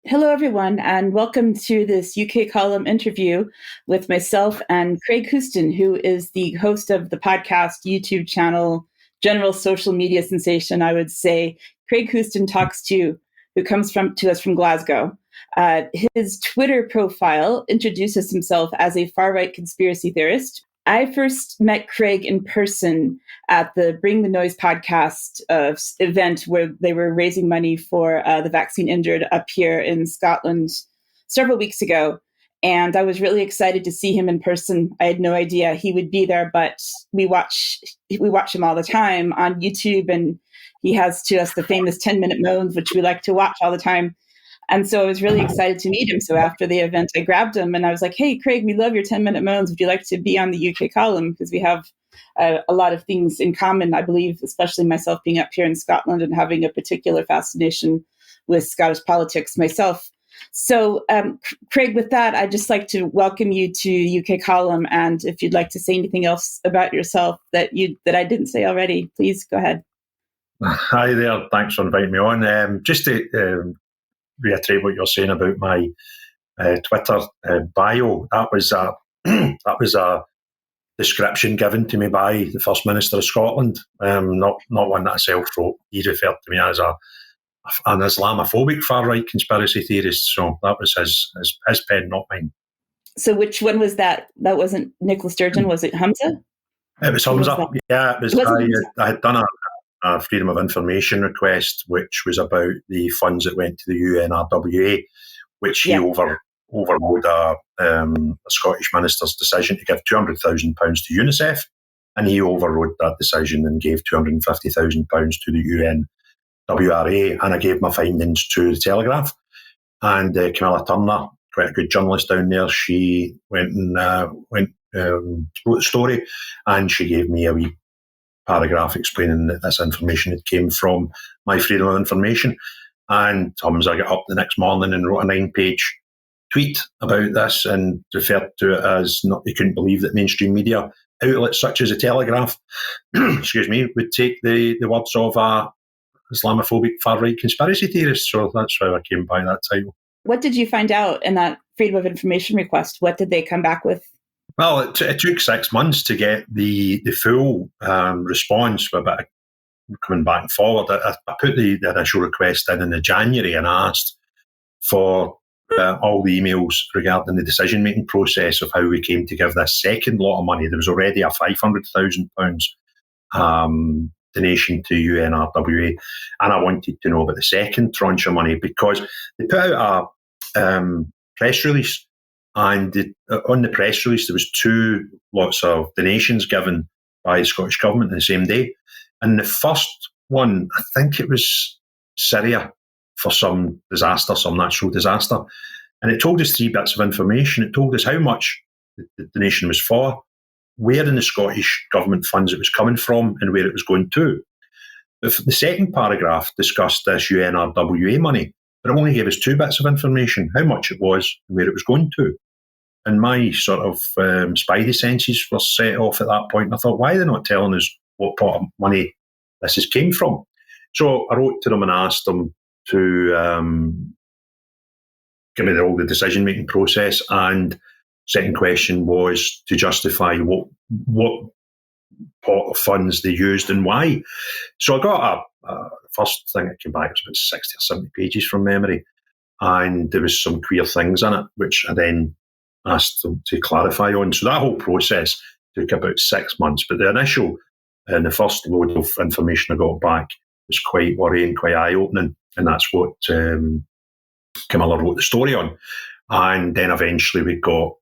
Hello, everyone, and welcome to this UK Column interview with myself and Craig Houston, who is the host of the podcast YouTube channel, general social media sensation, I would say. Craig Houston Talks To You, who comes to us from Glasgow. His Twitter profile introduces himself as a far-right conspiracy theorist. I first met Craig in person at the Bring the Noise podcast event where they were raising money for the vaccine injured up here in Scotland several weeks ago. And I was really excited to see him in person. I had no idea he would be there, but we watch him all the time on YouTube, and he has to us the famous 10-minute moans, which we like to watch all the time. And so I was really excited to meet him. So after the event, I grabbed him and I was like, "Hey, Craig, we love your 10-minute moans. Would you like to be on the UK column?" Because we have a lot of things in common, I believe, especially myself being up here in Scotland and having a particular fascination with Scottish politics myself. So, Craig, with that, I'd just like to welcome you to UK column. And if you'd like to say anything else about yourself that I didn't say already, please go ahead. Hi there. Thanks for inviting me on. Just to reiterate what you're saying about my Twitter bio. That was a description given to me by the First Minister of Scotland, not one that I self-wrote. He referred to me as an Islamophobic far-right conspiracy theorist. So that was his pen, not mine. So which one was that? That wasn't Nicola Sturgeon. Was it Humza? It was Humza. Yeah, it was. I had done a Freedom of Information request, which was about the funds that went to the UNRWA, which he overrode a Scottish minister's decision to give £200,000 to UNICEF, and he overrode that decision and gave £250,000 to the UNWRA, and I gave my findings to the Telegraph. And Camilla Turner, quite a good journalist down there, she wrote the story, and she gave me a wee paragraph explaining that this information had came from my Freedom of Information. And Humza got up the next morning and wrote a 9-page tweet about this and referred to it as he couldn't believe that mainstream media outlets such as the Telegraph would take the words of a Islamophobic far-right conspiracy theorist. So that's how I came by that title. What did you find out in that Freedom of Information request? What did they come back with? Well, it took 6 months to get the full response, but coming back and forward. I put the initial request in the January and asked for all the emails regarding the decision-making process of how we came to give this second lot of money. There was already a £500,000 donation to UNRWA, and I wanted to know about the second tranche of money because they put out a press release. And on the press release, there was 2 lots of donations given by the Scottish Government on the same day. And the first one, I think it was Syria for some natural disaster. And it told us 3 bits of information. It told us how much the donation was for, where in the Scottish Government funds it was coming from, and where it was going to. But the second paragraph discussed this UNRWA money, but it only gave us 2 bits of information, how much it was and where it was going to. And my sort of spidey senses were set off at that point. And I thought, why are they not telling us what pot of money this has came from? So I wrote to them and asked them to give me all the decision-making process. And second question was to justify what pot of funds they used and why. So I got a first thing that came back was about 60 or 70 pages from memory. And there was some queer things in it, which I then asked them to clarify on. So that whole process took about 6 months. But the initial and the first load of information I got back was quite worrying, quite eye-opening. And that's what Camilla wrote the story on. And then eventually we got,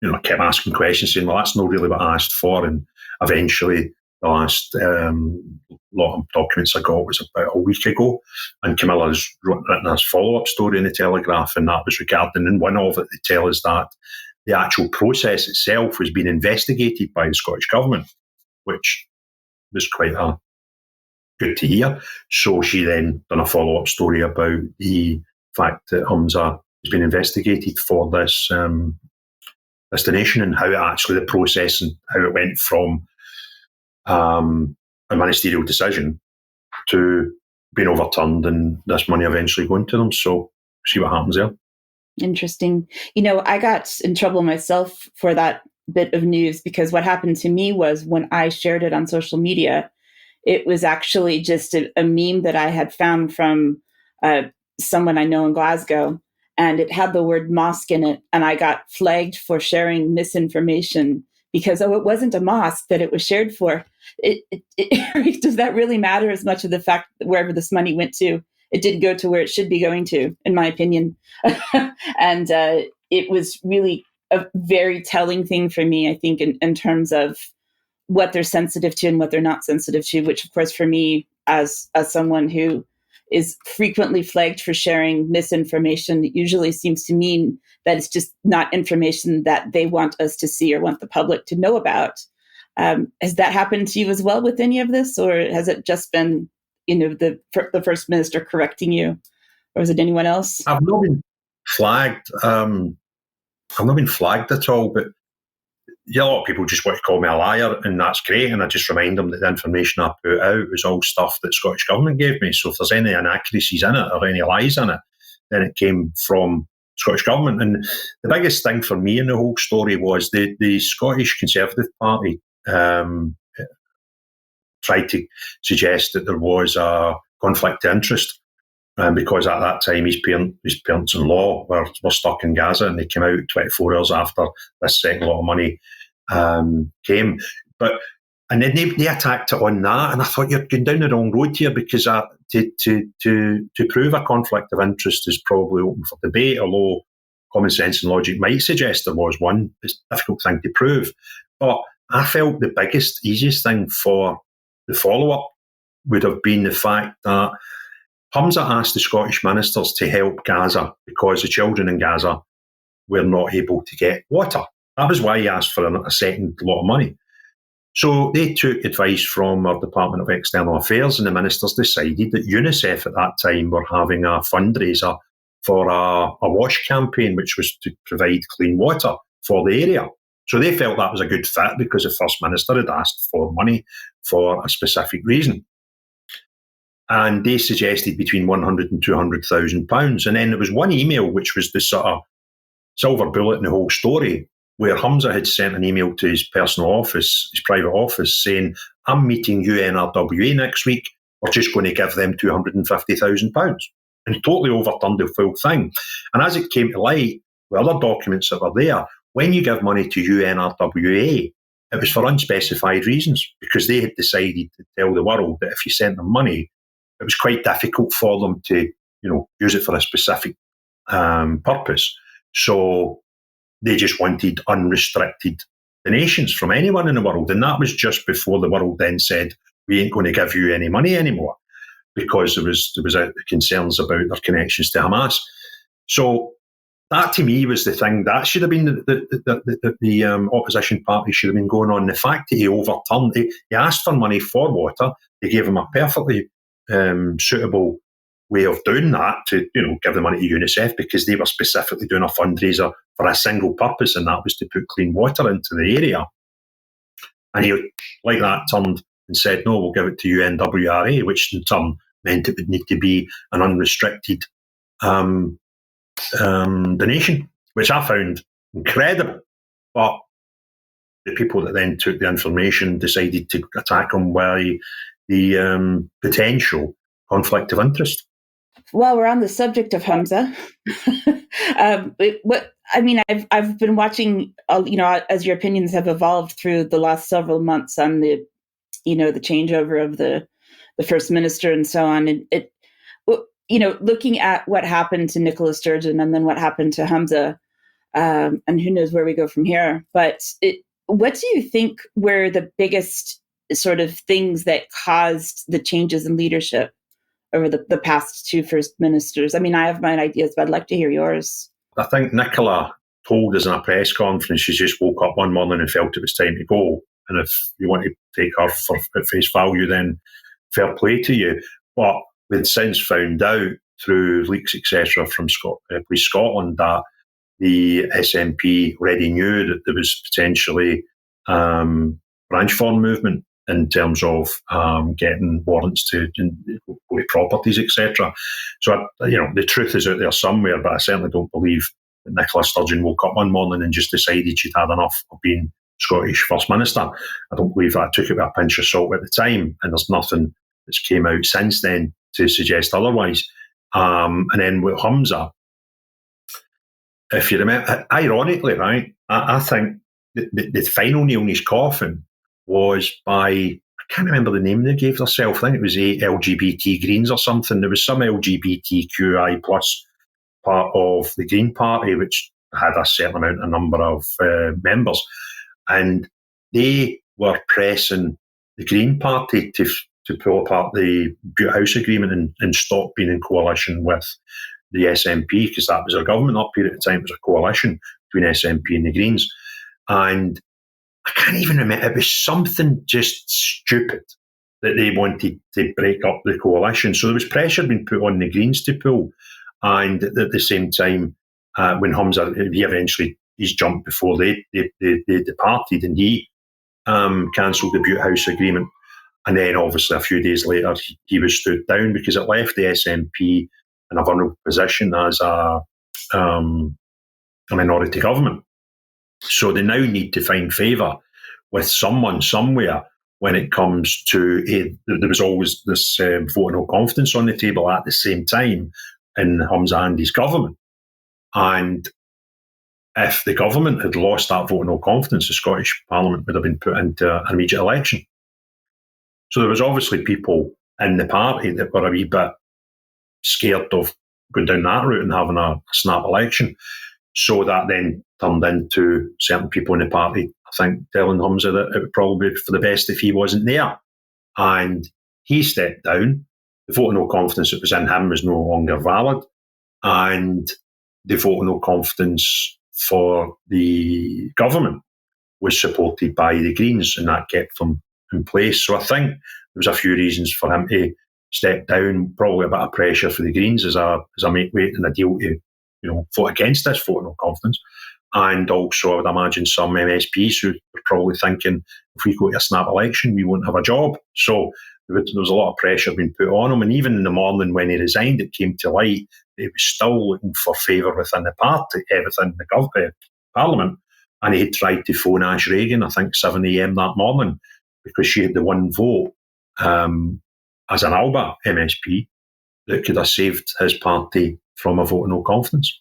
I kept asking questions saying, well, that's not really what I asked for. And eventually the last lot of documents I got was about a week ago. And Camilla's written a follow-up story in the Telegraph, and that was regarding, in one of it, they tell us that the actual process itself was being investigated by the Scottish Government, which was quite good to hear. So she then done a follow-up story about the fact that Humza has been investigated for this donation and how the process and how it went from a ministerial decision to being overturned and this money eventually going to them. So see what happens there. Interesting. I got in trouble myself for that bit of news, because what happened to me was, when I shared it on social media, it was actually just a meme that I had found from someone I know in Glasgow, and it had the word mosque in it, and I got flagged for sharing misinformation because, it wasn't a mosque that it was shared for. Does that really matter as much of the fact that wherever this money went to, it did go to where it should be going to, in my opinion. And it was really a very telling thing for me, I think, in terms of what they're sensitive to and what they're not sensitive to, which, of course, for me, as someone who is frequently flagged for sharing misinformation, it usually seems to mean that it's just not information that they want us to see or want the public to know about. Has that happened to you as well with any of this, or has it just been, the First Minister correcting you, or is it anyone else? I've not been flagged. I've not been flagged at all, but a lot of people just want to call me a liar, and that's great. And I just remind them that the information I put out was all stuff that Scottish Government gave me. So if there's any inaccuracies in it or any lies in it, then it came from Scottish Government. And the biggest thing for me in the whole story was the Scottish Conservative Party tried to suggest that there was a conflict of interest, because at that time his parents-in-law were stuck in Gaza, and they came out 24 hours after this second lot of money came. And then they attacked it on that, and I thought, you're going down the wrong road here, because to prove a conflict of interest is probably open for debate, although common sense and logic might suggest there was one. It's a difficult thing to prove. But I felt the biggest, easiest thing for the follow-up would have been the fact that Humza asked the Scottish ministers to help Gaza because the children in Gaza were not able to get water. That was why he asked for a second lot of money. So they took advice from our Department of External Affairs, and the ministers decided that UNICEF at that time were having a fundraiser for a wash campaign, which was to provide clean water for the area. So they felt that was a good fit because the First Minister had asked for money for a specific reason. And they suggested between £100,000 and £200,000. And then there was one email, which was the sort of silver bullet in the whole story, where Humza had sent an email to his personal office, his private office, saying, I'm meeting UNRWA next week. We're just going to give them £250,000. And totally overturned the full thing. And as it came to light, with other documents that were there, when you give money to UNRWA, it was for unspecified reasons, because they had decided to tell the world that if you sent them money, it was quite difficult for them to, use it for a specific purpose. So they just wanted unrestricted donations from anyone in the world. And that was just before the world then said, we ain't going to give you any money anymore, because there was concerns about their connections to Hamas. So that to me was the thing. That should have been the opposition party should have been going on. The fact that he overturned, he asked for money for water. They gave him a perfectly suitable way of doing that, to give the money to UNICEF, because they were specifically doing a fundraiser for a single purpose, and that was to put clean water into the area. And he, like that, turned and said, no, we'll give it to UNWRA, which in turn meant it would need to be an unrestricted donation, which I found incredible. But the people that then took the information decided to attack him by the potential conflict of interest. While we're on the subject of Humza, I've been watching, as your opinions have evolved through the last several months on the changeover of the First Minister and so on, and it, looking at what happened to Nicola Sturgeon and then what happened to Humza, and who knows where we go from here. But what do you think were the biggest sort of things that caused the changes in leadership over the past two First Ministers? I mean, I have my ideas, but I'd like to hear yours. I think Nicola told us in a press conference she just woke up one morning and felt it was time to go. And if you want to take her at face value, then fair play to you. But we've since found out through leaks, etc., from Police Scotland that the SNP already knew that there was potentially branch form movement in terms of getting warrants to properties, etc. So, the truth is out there somewhere, but I certainly don't believe that Nicola Sturgeon woke up one morning and just decided she'd had enough of being Scottish First Minister. I don't believe that. I took it with a pinch of salt at the time, and there's nothing that's came out since then to suggest otherwise. And then with Humza, if you remember, ironically, right, I think the final nail in his coffin was by, I can't remember the name they gave themselves. I think it was the LGBT Greens or something. There was some LGBTQI plus part of the Green Party, which had a certain number of members. And they were pressing the Green Party to pull apart the Bute House Agreement and stop being in coalition with the SNP, because that was a government up here at the time. It was a coalition between SNP and the Greens. And I can't even remember, it was something just stupid that they wanted to break up the coalition. So there was pressure being put on the Greens to pull. And at the same time, when Humza, he's jumped before they departed, and he cancelled the Bute House Agreement. And then obviously a few days later, he was stood down because it left the SNP in a vulnerable position as a minority government. So they now need to find favour with someone somewhere when it comes to, there was always this vote of no confidence on the table at the same time in Humza and his government. And if the government had lost that vote of no confidence, the Scottish Parliament would have been put into an immediate election. So there was obviously people in the party that were a wee bit scared of going down that route and having a snap election. So that then turned into certain people in the party, I think, telling Humza that it would probably be for the best if he wasn't there. And he stepped down. The vote of no confidence that was in him was no longer valid. And the vote of no confidence for the government was supported by the Greens, and that kept them in place. So I think there was a few reasons for him to step down, probably a bit of pressure for the Greens as a make weight in a deal to vote against this vote of no confidence. And also, I would imagine some MSPs who were probably thinking, if we go to a snap election, we won't have a job. So there was a lot of pressure being put on him. And even in the morning when he resigned, it came to light that he was still looking for favour within the party, within the Parliament. And he had tried to phone Ash Regan, I think 7 a.m. that morning, because she had the one vote as an Alba MSP that could have saved his party from a vote of no confidence.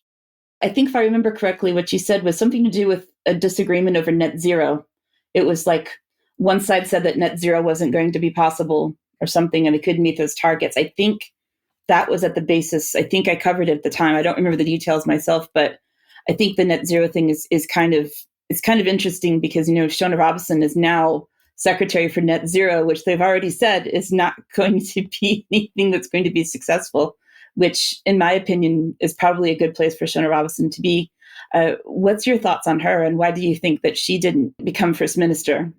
I think if I remember correctly, what you said was something to do with a disagreement over net zero. It was like one side said that net zero wasn't going to be possible or something, and they couldn't meet those targets. I think that was at the basis. I think I covered it at the time. I don't remember the details myself, but I think the net zero thing is kind of interesting because, Shona Robison is now Secretary for Net Zero, which they've already said is not going to be anything that's going to be successful, which in my opinion is probably a good place for Shona Robison to be. What's your thoughts on her, and why do you think that she didn't become First Minister?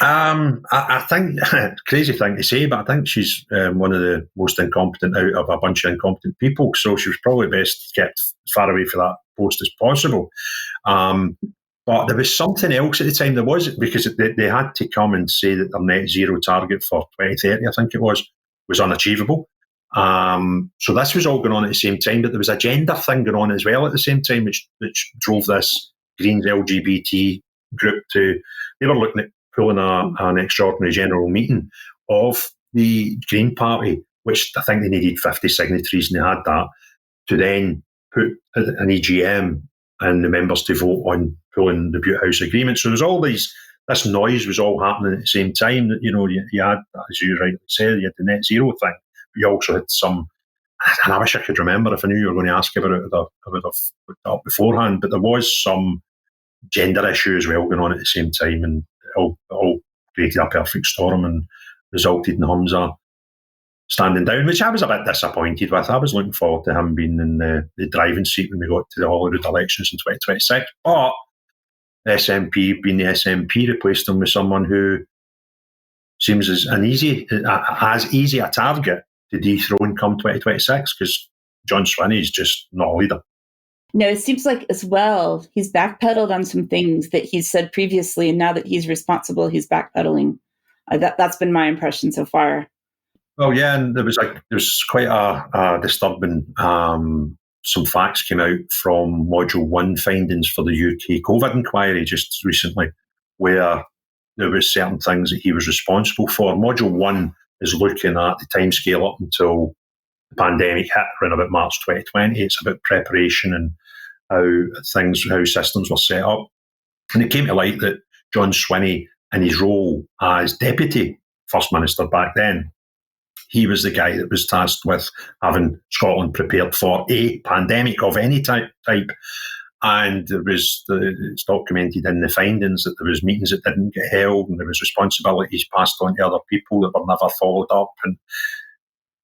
I think, crazy thing to say, but I think she's one of the most incompetent out of a bunch of incompetent people, so she was probably best kept as far away from that post as possible. But there was something else at the time. There was, because they had to come and say that their net zero target for 2030, I think it was unachievable. So this was all going on at the same time, but there was a gender thing going on as well at the same time, which drove this Greens LGBT group they were looking at pulling an extraordinary general meeting of the Green Party, which I think they needed 50 signatories, and they had that, to then put an EGM and the members to vote on pulling the Bute House Agreement. So there's all this noise was all happening at the same time. You had, as you rightly said, you had the net zero thing, but you also had some, and I wish I could remember, if I knew you were going to ask about it, I would have looked it up beforehand, but there was some gender issue as well going on at the same time, and it all created a perfect storm and resulted in Humza standing down, which I was a bit disappointed with. I was looking forward to him being in the driving seat when we got to the Holyrood elections in 2026. But SNP, being the SNP, replaced him with someone who seems as easy a target to dethrone come 2026, because John Swinney is just not a leader. No, it seems like as well, he's backpedaled on some things that he's said previously, and now that he's responsible, he's backpedaling That's been my impression so far. Well, yeah, and there was quite a disturbing. Some facts came out from Module 1 findings for the UK COVID inquiry just recently, where there was certain things that he was responsible for. Module 1 is looking at the timescale up until the pandemic hit around about March 2020. It's about preparation and how systems were set up. And it came to light that John Swinney, in his role as Deputy First Minister back then, he was the guy that was tasked with having Scotland prepared for a pandemic of any type. And it's documented in the findings that there was meetings that didn't get held, and there was responsibilities passed on to other people that were never followed up, and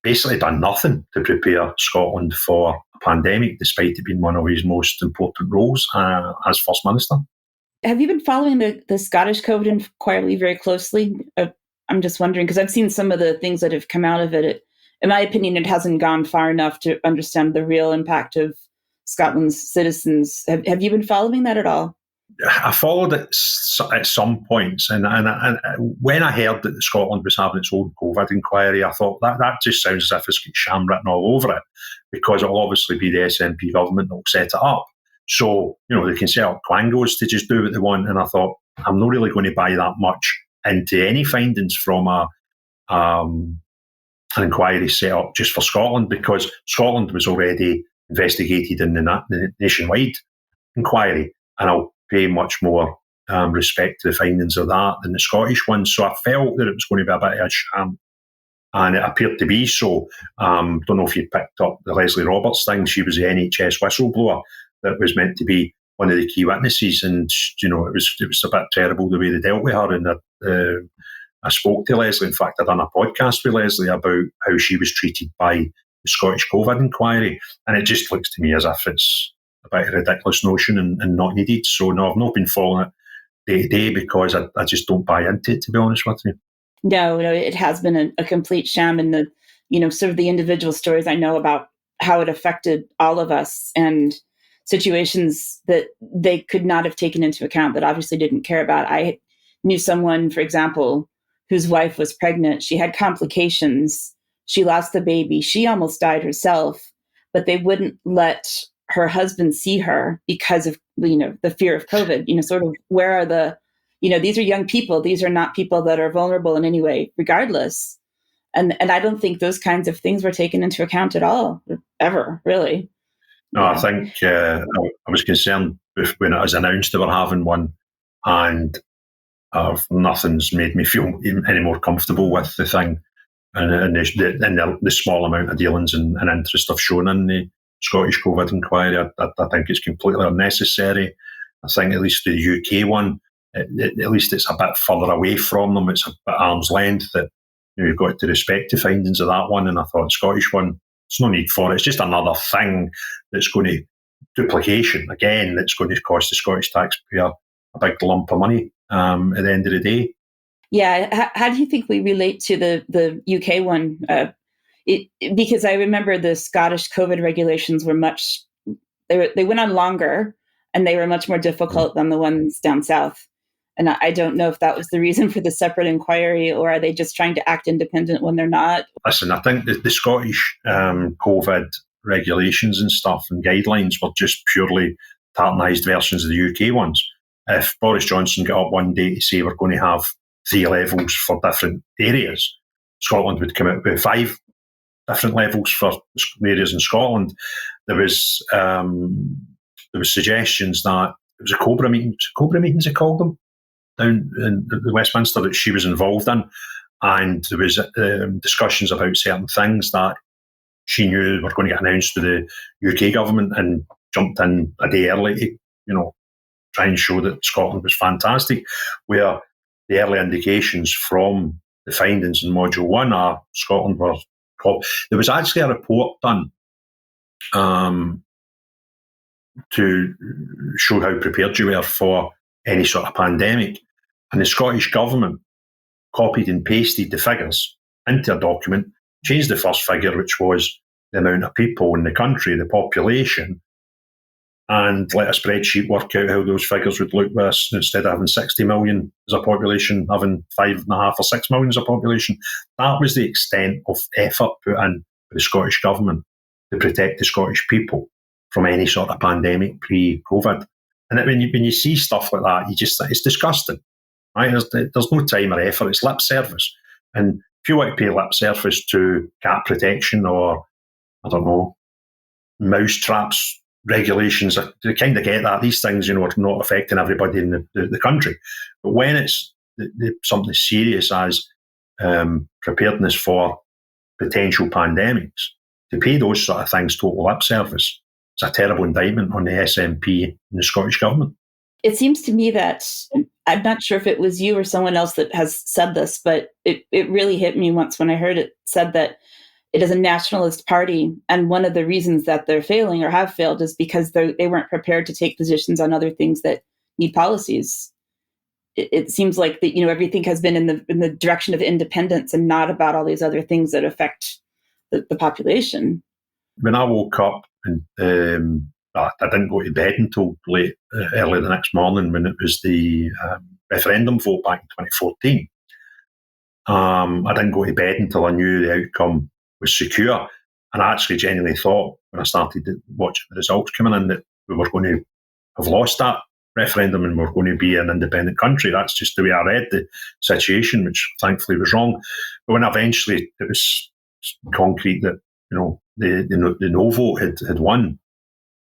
basically done nothing to prepare Scotland for a pandemic, despite it being one of his most important roles as First Minister. Have you been following the Scottish COVID inquiry very closely? I'm just wondering, because I've seen some of the things that have come out of it. In my opinion, it hasn't gone far enough to understand the real impact of Scotland's citizens. Have you been following that at all? I followed it at some points, and when I heard that Scotland was having its own COVID inquiry, I thought that just sounds as if it's got sham written all over it, because it'll obviously be the SNP government that will set it up. So, they can set up quangos to just do what they want, and I thought, I'm not really going to buy that much into any findings from an inquiry set up just for Scotland, because Scotland was already investigated in the nationwide inquiry, and I'll pay much more respect to the findings of that than the Scottish one. So I felt that it was going to be a bit of a sham, and it appeared to be so. Don't know if you picked up the Leslie Roberts thing. She was the NHS whistleblower that was meant to be one of the key witnesses, and it was a bit terrible the way they dealt with her. And I spoke to Leslie. In fact, I done a podcast with Leslie about how she was treated by the Scottish COVID inquiry, and it just looks to me as if it's a bit of a ridiculous notion and not needed. So no, I've not been following it day to day, because I just don't buy into it, to be honest with you. No, it has been a complete sham, and sort of the individual stories I know about how it affected all of us, and situations that they could not have taken into account, that obviously didn't care about. I knew someone, for example, whose wife was pregnant. She had complications. She lost the baby. She almost died herself, but they wouldn't let her husband see her because of, the fear of COVID. Sort of, where are these are young people. These are not people that are vulnerable in any way, regardless. And I don't think those kinds of things were taken into account at all, ever, really. No, I think I was concerned when it was announced they were having one, and nothing's made me feel any more comfortable with the thing, and the small amount of dealings and interest I've shown in the Scottish COVID inquiry. I think it's completely unnecessary. I think at least the UK one, at least it's a bit further away from them. It's a bit arm's length, that you've got to respect the findings of that one. And I thought the Scottish one, there's no need for it. It's just another thing that's going to duplication again. That's going to cost the Scottish taxpayer a big lump of money at the end of the day. Yeah, how do you think we relate to the UK one? Because I remember the Scottish COVID regulations were they went on longer, and they were much more difficult than the ones down south. And I don't know if that was the reason for the separate inquiry, or are they just trying to act independent when they're not? Listen, I think the Scottish COVID regulations and stuff and guidelines were just purely tartanised versions of the UK ones. If Boris Johnson got up one day to say we're going to have 3 levels for different areas, Scotland would come out with 5 different levels for areas in Scotland. There was suggestions that it was a Cobra meetings they called them, down in Westminster, that she was involved in, and there was discussions about certain things that she knew were going to get announced to the UK government, and jumped in a day early to try and show that Scotland was fantastic, where the early indications from the findings in Module 1 are Scotland were called. There was actually a report done to show how prepared you were for any sort of pandemic, and the Scottish government copied and pasted the figures into a document, changed the first figure, which was the amount of people in the country, the population, and let a spreadsheet work out how those figures would look with us, instead of having 60 million as a population, having 5.5 or 6 million as a population. That was the extent of effort put in by the Scottish Government to protect the Scottish people from any sort of pandemic pre-COVID. And when you see stuff like that, it's disgusting. Right? There's no time or effort. It's lip service. And if you want to pay lip service to cat protection or, I don't know, mouse traps regulations, you kind of get that. These things, are not affecting everybody in the country. But when it's something serious as preparedness for potential pandemics, to pay those sort of things total lip service, it's a terrible indictment on the SNP and the Scottish Government. It seems to me that, I'm not sure if it was you or someone else that has said this, but it really hit me once when I heard it said that it is a nationalist party. And one of the reasons that they're failing or have failed is because they weren't prepared to take positions on other things that need policies. It seems like that, everything has been in the direction of independence and not about all these other things that affect the population. When I woke up and I didn't go to bed until early the next morning when it was the referendum vote back in 2014. I didn't go to bed until I knew the outcome was secure. And I actually genuinely thought, when I started watching the results coming in, that we were going to have lost that referendum and we're going to be an independent country. That's just the way I read the situation, which thankfully was wrong. But when eventually it was concrete that the no vote had won,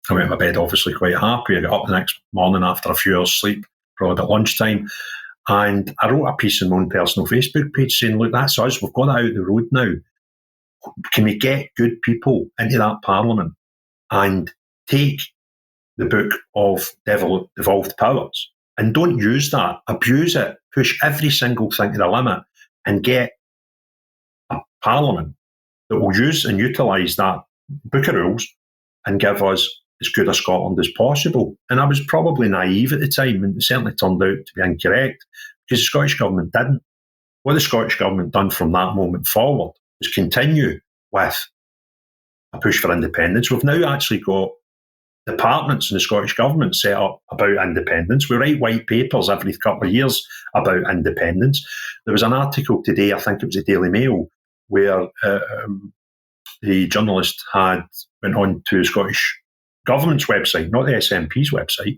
I went to bed obviously quite happy. I got up the next morning after a few hours sleep, probably at lunchtime, and I wrote a piece in my own personal Facebook page saying, look, that's us, we've got that out the road now. Can we get good people into that parliament and take the book of devolved powers and don't use that, abuse it, push every single thing to the limit and get a parliament that will use and utilise that book of rules and give us as good a Scotland as possible. And I was probably naive at the time, and it certainly turned out to be incorrect, because the Scottish Government didn't. What the Scottish Government done from that moment forward was continue with a push for independence. We've now actually got departments in the Scottish Government set up about independence. We write white papers every couple of years about independence. There was an article today, I think it was the Daily Mail, where the journalist went on to the Scottish Government's website, not the SNP's website,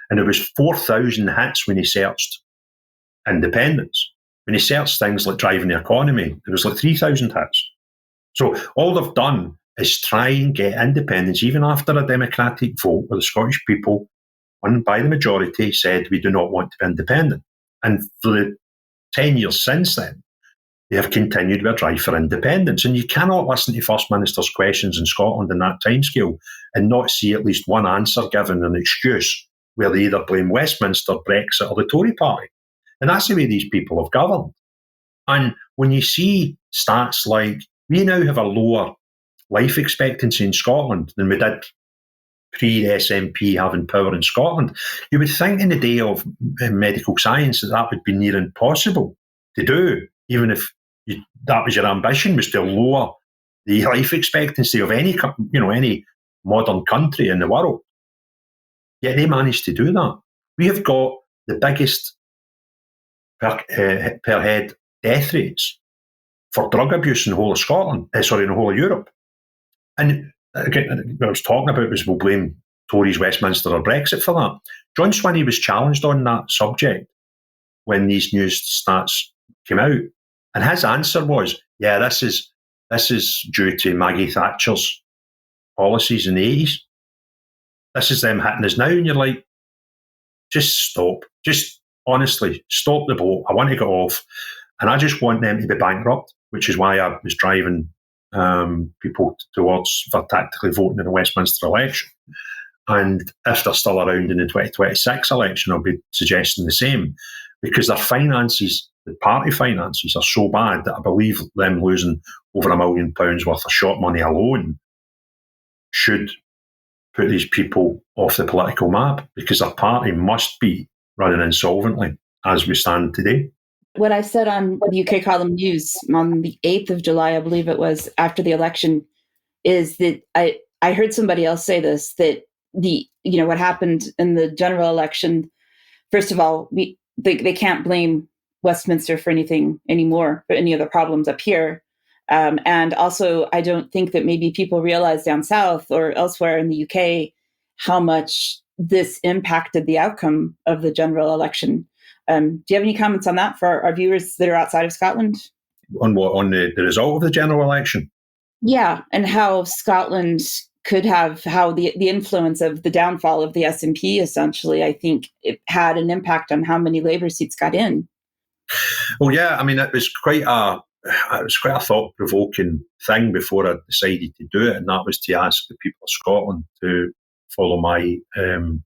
and there was 4,000 hits when he searched independence. When he searched things like driving the economy, there was like 3,000 hits. So all they've done is try and get independence, even after a democratic vote where the Scottish people, won by the majority, said we do not want to be independent. And for the 10 years since then, they have continued with a drive for independence. And you cannot listen to First Minister's questions in Scotland in that timescale and not see at least one answer given, an excuse, where they either blame Westminster, Brexit, or the Tory party. And that's the way these people have governed. And when you see stats like, we now have a lower life expectancy in Scotland than we did pre-SNP having power in Scotland, you would think in the day of medical science that would be near impossible to do, even if that was your ambition, was to lower the life expectancy of any modern country in the world. Yet they managed to do that. We have got the biggest per head death rates for drug abuse in the whole of Scotland, in the whole of Europe. And again, what I was talking about was we'll blame Tories, Westminster or Brexit for that. John Swinney was challenged on that subject when these news stats came out. And his answer was, yeah, this is due to Maggie Thatcher's policies in the 80s. This is them hitting us now. And you're like, just stop. Just honestly, stop the boat. I want to get off. And I just want them to be bankrupt, which is why I was driving people towards for tactically voting in the Westminster election. And if they're still around in the 2026 election, I'll be suggesting the same, because their finances, the party finances, are so bad that I believe them losing over £1 million worth of short money alone should put these people off the political map, because their party must be running insolvently as we stand today. What I said on the UK Column News on the 8th of July, I believe it was, after the election, is that I heard somebody else say this, that what happened in the general election. First of all, they can't blame Westminster for anything anymore, for any of the problems up here. And also, I don't think that maybe people realize down south or elsewhere in the UK how much this impacted the outcome of the general election. Do you have any comments on that for our viewers that are outside of Scotland? On what? On the result of the general election? Yeah, and how Scotland could have, how the influence of the downfall of the SNP, essentially, I think it had an impact on how many Labour seats got in. Well, yeah, I mean, it was quite a thought-provoking thing before I decided to do it, and that was to ask the people of Scotland to follow my and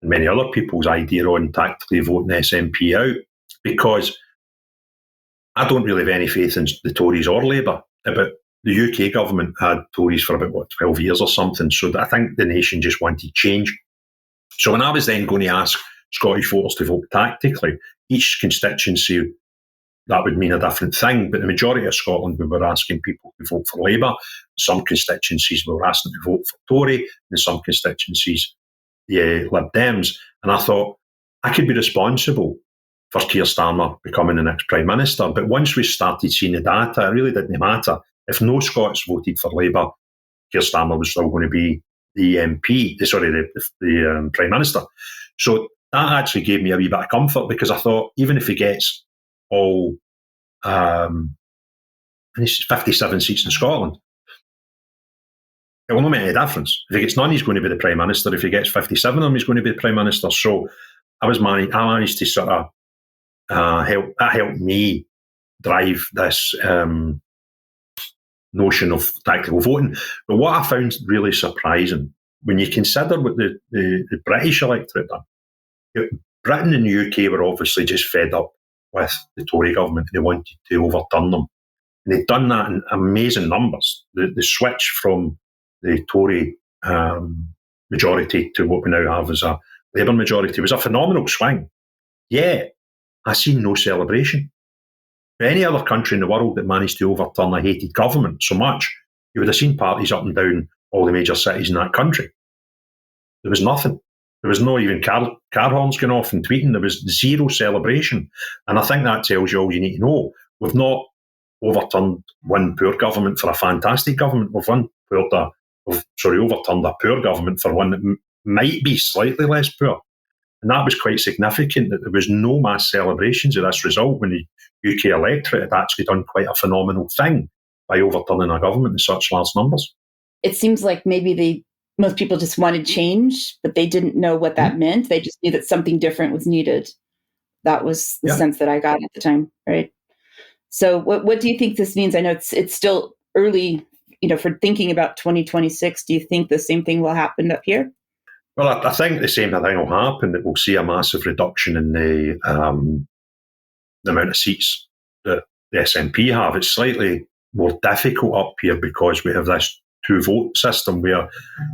many other people's idea on tactically voting the SNP out, because I don't really have any faith in the Tories or Labour. But the UK government had Tories for about 12 years or something, so I think the nation just wanted change. So when I was then going to ask Scottish voters to vote tactically, each constituency, that would mean a different thing. But the majority of Scotland, we were asking people to vote for Labour. Some constituencies, we were asking to vote for Tory. In some constituencies, Lib Dems. And I thought, I could be responsible for Keir Starmer becoming the next Prime Minister. But once we started seeing the data, it really didn't matter. If no Scots voted for Labour, Keir Starmer was still going to be the Prime Minister. So that actually gave me a wee bit of comfort, because I thought, even if he gets all 57 seats in Scotland, it will not make any difference. If he gets none, he's going to be the Prime Minister. If he gets 57 of them, he's going to be the Prime Minister. So I managed to sort of help me drive this notion of tactical voting. But what I found really surprising, when you consider what the British electorate done, Britain and the UK were obviously just fed up with the Tory government, and they wanted to overturn them. And they'd done that in amazing numbers. The switch from the Tory majority to what we now have as a Labour majority was a phenomenal swing. Yet, I seen no celebration. Any other country in the world that managed to overturn a hated government so much, you would have seen parties up and down all the major cities in that country. There was nothing. There was no even car horns going off and tweeting. There was zero celebration. And I think that tells you all you need to know. We've not overturned one poor government for a fantastic government. We've overturned a poor government for one that might be slightly less poor. And that was quite significant, that there was no mass celebrations of this result, when the UK electorate had actually done quite a phenomenal thing by overturning a government in such large numbers. It seems like maybe most people just wanted change, but they didn't know what that meant. They just knew that something different was needed. That was the sense that I got at the time, right? So what do you think this means? I know it's still early, for thinking about 2026. Do you think the same thing will happen up here? Well, I think the same thing will happen, that we'll see a massive reduction in the amount of seats that the SNP have. It's slightly more difficult up here because we have this two-vote system where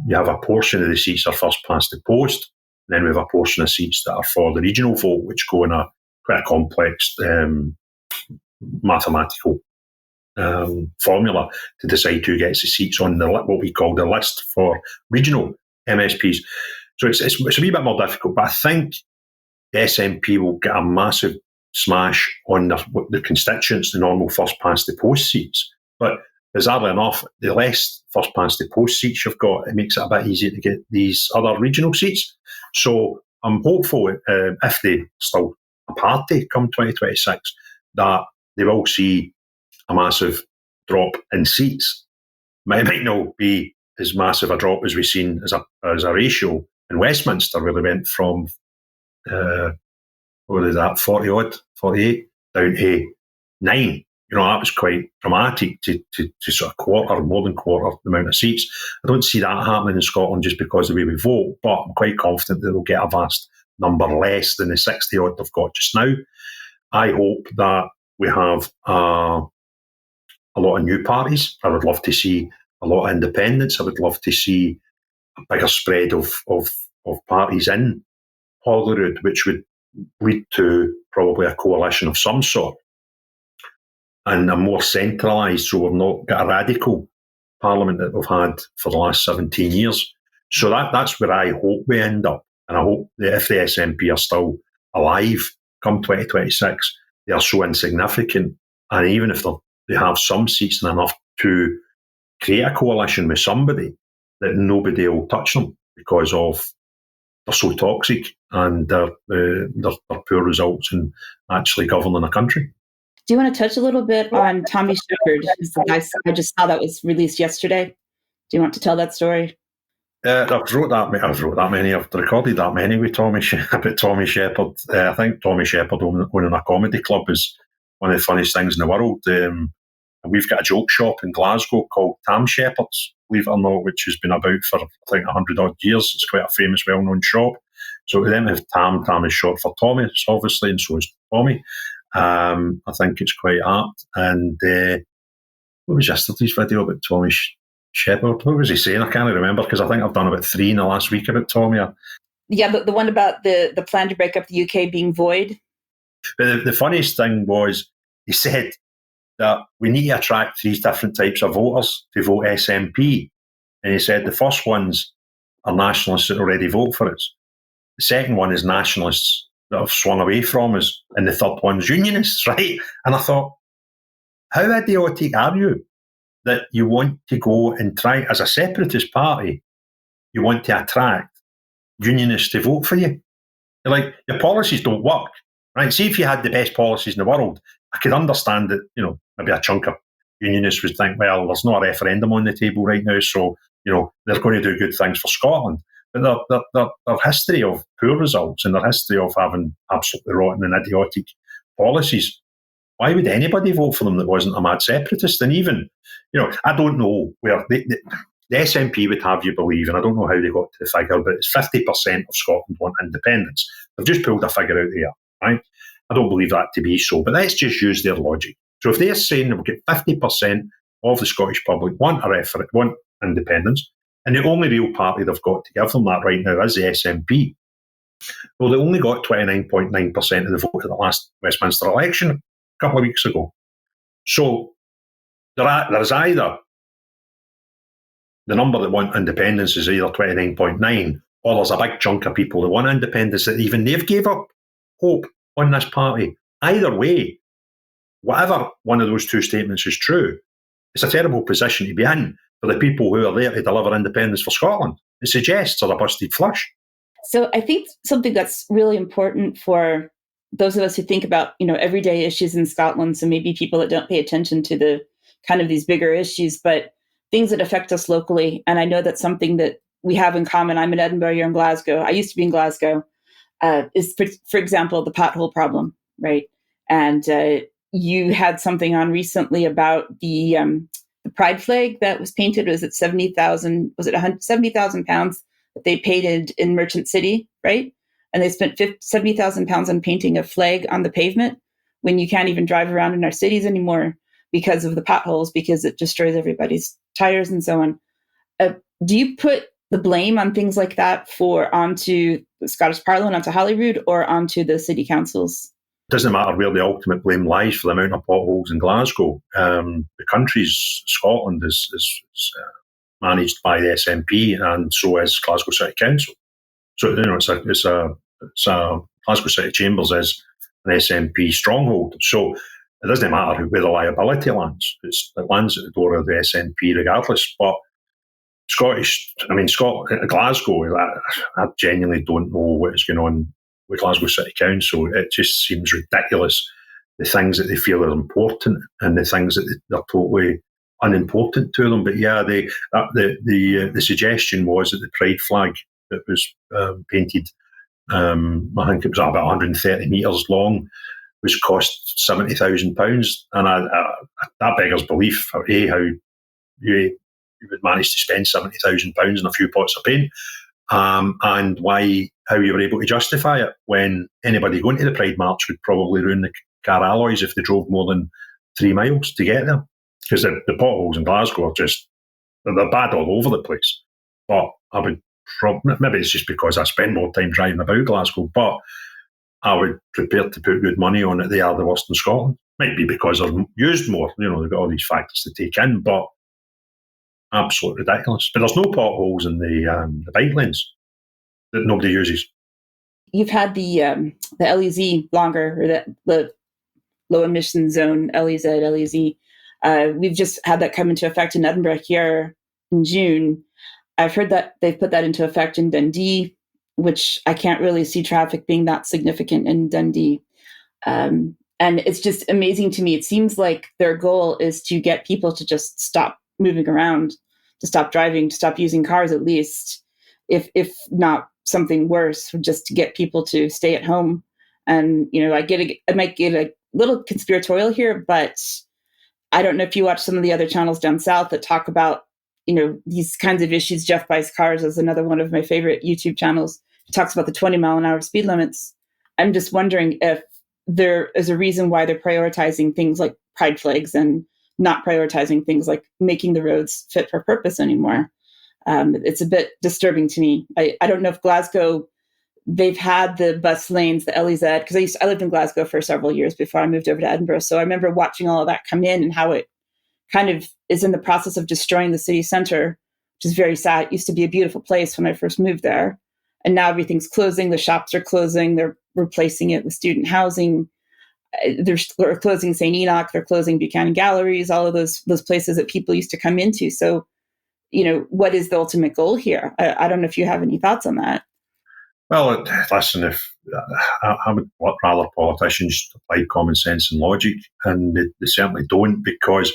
you have a portion of the seats are first past the post, and then we have a portion of seats that are for the regional vote, which go in a quite a complex mathematical formula to decide who gets the seats on what we call the list for regional MSPs. So it's a wee bit more difficult, but I think the SNP will get a massive smash on the constituents, the normal first past the post seats. But bizarrely enough, the less first past the post seats you've got, it makes it a bit easier to get these other regional seats. So I'm hopeful, if they still a party come 2026, that they will see a massive drop in seats. It might not be as massive a drop as we've seen as a ratio in Westminster, where they went from 48 down to 9. That was quite dramatic to sort of more than quarter the amount of seats. I don't see that happening in Scotland just because of the way we vote, but I'm quite confident that they'll get a vast number less than the 60 odd they've got just now. I hope that we have a lot of new parties. I would love to see a lot of independents. I would love to see a bigger spread of parties in Holyrood, which would lead to probably a coalition of some sort, and a more centralised, so we've not got a radical parliament that we've had for the last 17 years. So that's where I hope we end up. And I hope that if the SNP are still alive come 2026, they are so insignificant. And even if they have some seats and enough to create a coalition with somebody, that nobody will touch them because they're so toxic and their poor results in actually governing a country. Do you want to touch a little bit on Tommy Shepherd? I just saw that was released yesterday. Do you want to tell that story? I've recorded that many with Tommy about Tommy Shepherd. I think Tommy Shepherd owning a comedy club is one of the funniest things in the world. We've got a joke shop in Glasgow called Tam Shepherd's, believe it or not, which has been about for, I think, 100 odd years. It's quite a famous, well-known shop. So we then have Tam. Tam is short for Thomas, obviously, and so is Tommy. I think it's quite apt. And what was yesterday's video about Tommy Shepherd? What was he saying? I can't remember, because I think I've done about 3 in the last week about Tommy. Yeah, the one about the plan to break up the UK being void. But the funniest thing was, he said that we need to attract 3 different types of voters to vote SNP. And he said the first ones are nationalists that already vote for us. The second one is nationalists that have swung away from us. And the third one's unionists, right? And I thought, how idiotic are you that you want to go and try, as a separatist party, you want to attract unionists to vote for you? You're like, your policies don't work, right? See, if you had the best policies in the world, I could understand that, maybe a chunk of unionists would think, well, there's not a referendum on the table right now, so, they're going to do good things for Scotland. But their history of poor results and their history of having absolutely rotten and idiotic policies, why would anybody vote for them that wasn't a mad separatist? And even, I don't know where the SNP would have you believe, and I don't know how they got to the figure, but it's 50% of Scotland want independence. They've just pulled a figure out here, right? I don't believe that to be so, but let's just use their logic. So if they're saying they'll get 50% of the Scottish public want independence, and the only real party they've got to give them that right now is the SNP. Well, they only got 29.9% of the vote at the last Westminster election a couple of weeks ago. So there's either the number that want independence is either 29.9, or there's a big chunk of people that want independence that even they've gave up hope on this party. Either way, whatever one of those two statements is true, it's a terrible position to be in for the people who are there to deliver independence for Scotland. It suggests they're a busted flush. So I think something that's really important for those of us who think about, everyday issues in Scotland, so maybe people that don't pay attention to the kind of these bigger issues, but things that affect us locally. And I know that's something that we have in common. I'm in Edinburgh, you're in Glasgow. I used to be in Glasgow. Is, for example, the pothole problem, right? And you had something on recently about the pride flag that was painted. Was it 70,000? Was it 70,000 pounds that they painted in Merchant City, right? And they spent 70,000 pounds on painting a flag on the pavement when you can't even drive around in our cities anymore because of the potholes, because it destroys everybody's tires and so on. Do you put the blame on things like that onto the Scottish Parliament, onto Holyrood, or onto the city councils? It doesn't matter where the ultimate blame lies for the amount of potholes in Glasgow. The country's Scotland is managed by the SNP, and so is Glasgow City Council. So it's a Glasgow City Chambers is an SNP stronghold. So it doesn't matter where the liability lands. It lands at the door of the SNP regardless. But Glasgow, I genuinely don't know what is going on with Glasgow City Council. It just seems ridiculous, the things that they feel are important and the things that they're totally unimportant to them. But yeah, the suggestion was that the pride flag that was painted, I think it was about 130 metres long, was cost £70,000, and that beggars belief for how you would manage to spend £70,000 on a few pots of paint, and how you were able to justify it when anybody going to the Pride March would probably ruin the car alloys if they drove more than 3 miles to get there, because the potholes in Glasgow are they're bad all over the place. But I would maybe it's just because I spend more time driving about Glasgow, but I would prepare to put good money on it. They are the worst in Scotland. Might be because they're used more. They've got all these factors to take in, but absolutely ridiculous. But there's no potholes in the bike lanes that nobody uses. You've had the LEZ longer, or the low emission zone, LEZ, LEZ. We've just had that come into effect in Edinburgh here in June. I've heard that they've put that into effect in Dundee, which I can't really see traffic being that significant in Dundee. And it's just amazing to me. It seems like their goal is to get people to just stop moving around, to stop driving, to stop using cars at least, if not something worse, just to get people to stay at home. And, I might get a little conspiratorial here, but I don't know if you watch some of the other channels down south that talk about, these kinds of issues. Jeff Buys Cars is another one of my favorite YouTube channels. He talks about the 20 mile an hour speed limits. I'm just wondering if there is a reason why they're prioritizing things like pride flags and not prioritizing things like making the roads fit for purpose anymore. It's a bit disturbing to me. I don't know if Glasgow, they've had the bus lanes, the LEZ, because I lived in Glasgow for several years before I moved over to Edinburgh. So I remember watching all of that come in and how it kind of is in the process of destroying the city center, which is very sad. It used to be a beautiful place when I first moved there. And now everything's closing. The shops are closing. They're replacing it with student housing. They're closing St. Enoch. They're closing Buchanan Galleries, all of those places that people used to come into. So, what is the ultimate goal here? I don't know if you have any thoughts on that. Well, listen, if I would rather politicians apply common sense and logic, and they certainly don't, because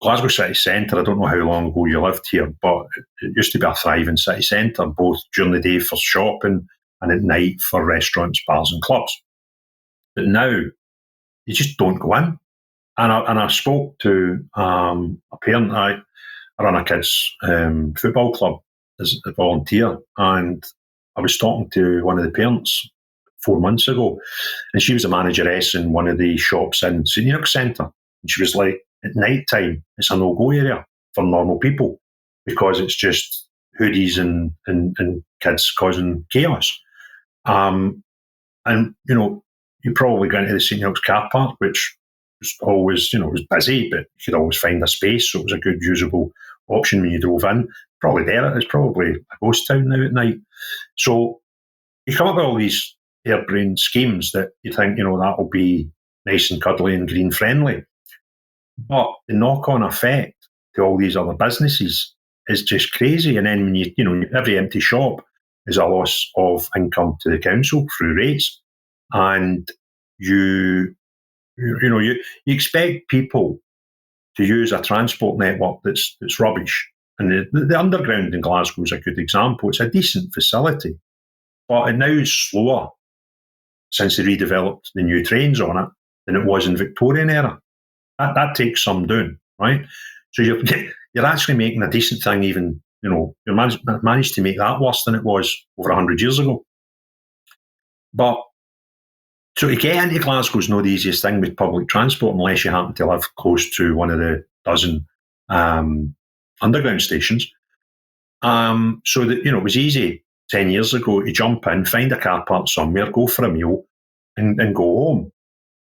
Glasgow city centre, I don't know how long ago you lived here, but it used to be a thriving city centre, both during the day for shopping and at night for restaurants, bars and clubs. But now, you just don't go in. And I spoke to a parent. I run a kids' football club as a volunteer, and I was talking to one of the parents 4 months ago, and she was a manageress in one of the shops in St. Enoch Centre. And she was like, at night time, it's a no-go area for normal people because it's just hoodies and kids causing chaos. And, you probably go into the St. Enoch's car park, which was always, it was busy, but you could always find a space, so it was a good, usable option when you drove in. Probably there, it's probably a ghost town now at night. So you come up with all these harebrained schemes that you think, that will be nice and cuddly and green friendly. But the knock-on effect to all these other businesses is just crazy. And then when every empty shop is a loss of income to the council through rates. And you expect people to use a transport network that's rubbish. And the underground in Glasgow is a good example. It's a decent facility, but it now is slower since they redeveloped the new trains on it than it was in Victorian era. That takes some doing, right? So you're actually making a decent thing even, you managed to make that worse than it was over 100 years ago. But so to get into Glasgow is not the easiest thing with public transport unless you happen to live close to one of the dozen underground stations. So that, it was easy 10 years ago to jump in, find a car park somewhere, go for a meal and go home,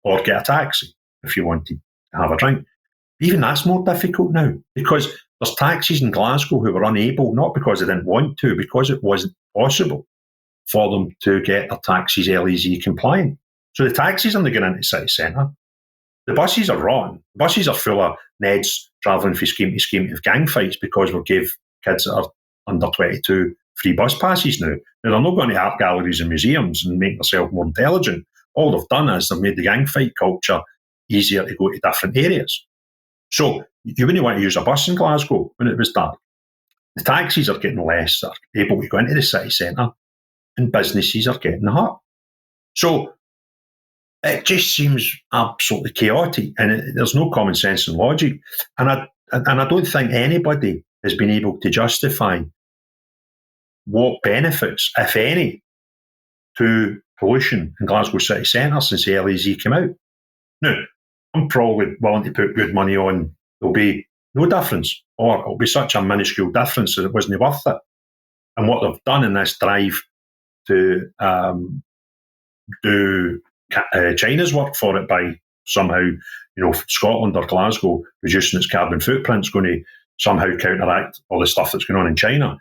or get a taxi if you wanted to have a drink. Even that's more difficult now because there's taxis in Glasgow who were unable, not because they didn't want to, because it wasn't possible for them to get their taxis LEZ compliant. So the taxis aren't going into the city centre. The buses are rotten. The buses are full of Neds travelling from scheme to scheme of gang fights because we give kids that are under 22 free bus passes now. Now, they're not going to art galleries and museums and make themselves more intelligent. All they've done is they've made the gang fight culture easier to go to different areas. So you wouldn't want to use a bus in Glasgow when it was dark. The taxis are getting less, they're able to go into the city centre, and businesses are getting hurt. So it just seems absolutely chaotic, and there's no common sense and logic. And I don't think anybody has been able to justify what benefits, if any, to pollution in Glasgow city centre since the LEZ came out. Now, I'm probably willing to put good money on there'll be no difference, or it'll be such a minuscule difference that it wasn't worth it. And what they've done in this drive to do China's work for it by somehow, Scotland or Glasgow reducing its carbon footprint is going to somehow counteract all the stuff that's going on in China.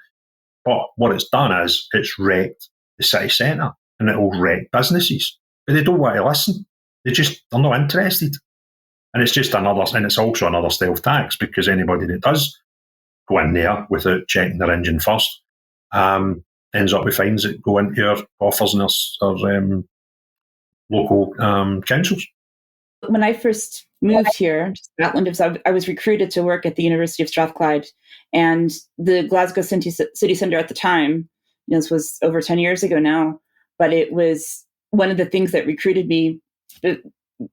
But what it's done is it's wrecked the city centre, and it will wreck businesses. But they don't want to listen. They're not interested. And it's just and it's also another stealth tax, because anybody that does go in there without checking their engine first ends up with fines that go into your coffers and our local councils. When I first moved here to Scotland, I was recruited to work at the University of Strathclyde, and the Glasgow City Centre at the time, this was over 10 years ago now, but it was one of the things that recruited me,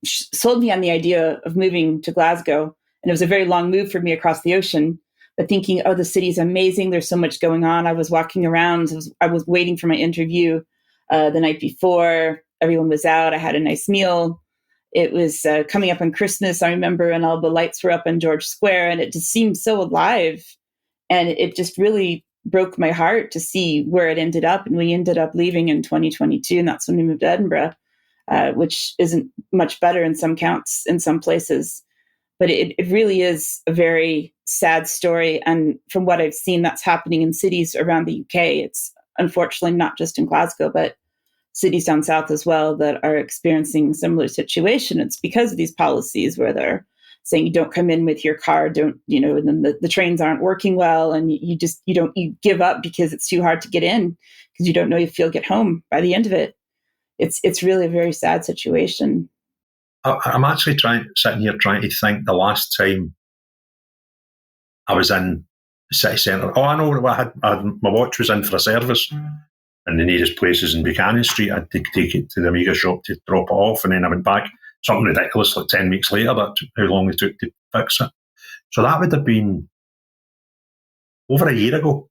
sold me on the idea of moving to Glasgow. And it was a very long move for me across the ocean, but thinking, oh, the city's amazing. There's so much going on. I was walking around. I was waiting for my interview the night before. Everyone was out. I had a nice meal. It was coming up on Christmas, I remember, and all the lights were up on George Square, and it just seemed so alive. And it just really broke my heart to see where it ended up. And we ended up leaving in 2022, and that's when we moved to Edinburgh, which isn't much better in some counts in some places. But it really is a very sad story. And from what I've seen, that's happening in cities around the UK. It's unfortunately not just in Glasgow, but cities down south as well that are experiencing a similar situation. It's because of these policies where they're saying you don't come in with your car, and then the trains aren't working well, and you give up because it's too hard to get in because you don't know if you'll get home by the end of it. It's really a very sad situation. I'm actually sitting here trying to think the last time I was in the city centre. Oh, I know, I had my watch was in for a service. And the nearest place is in Buchanan Street. I had to take it to the Amiga shop to drop it off, and then I went back. Something ridiculous, like 10 weeks later, that's how long it took to fix it. So that would have been over a year ago,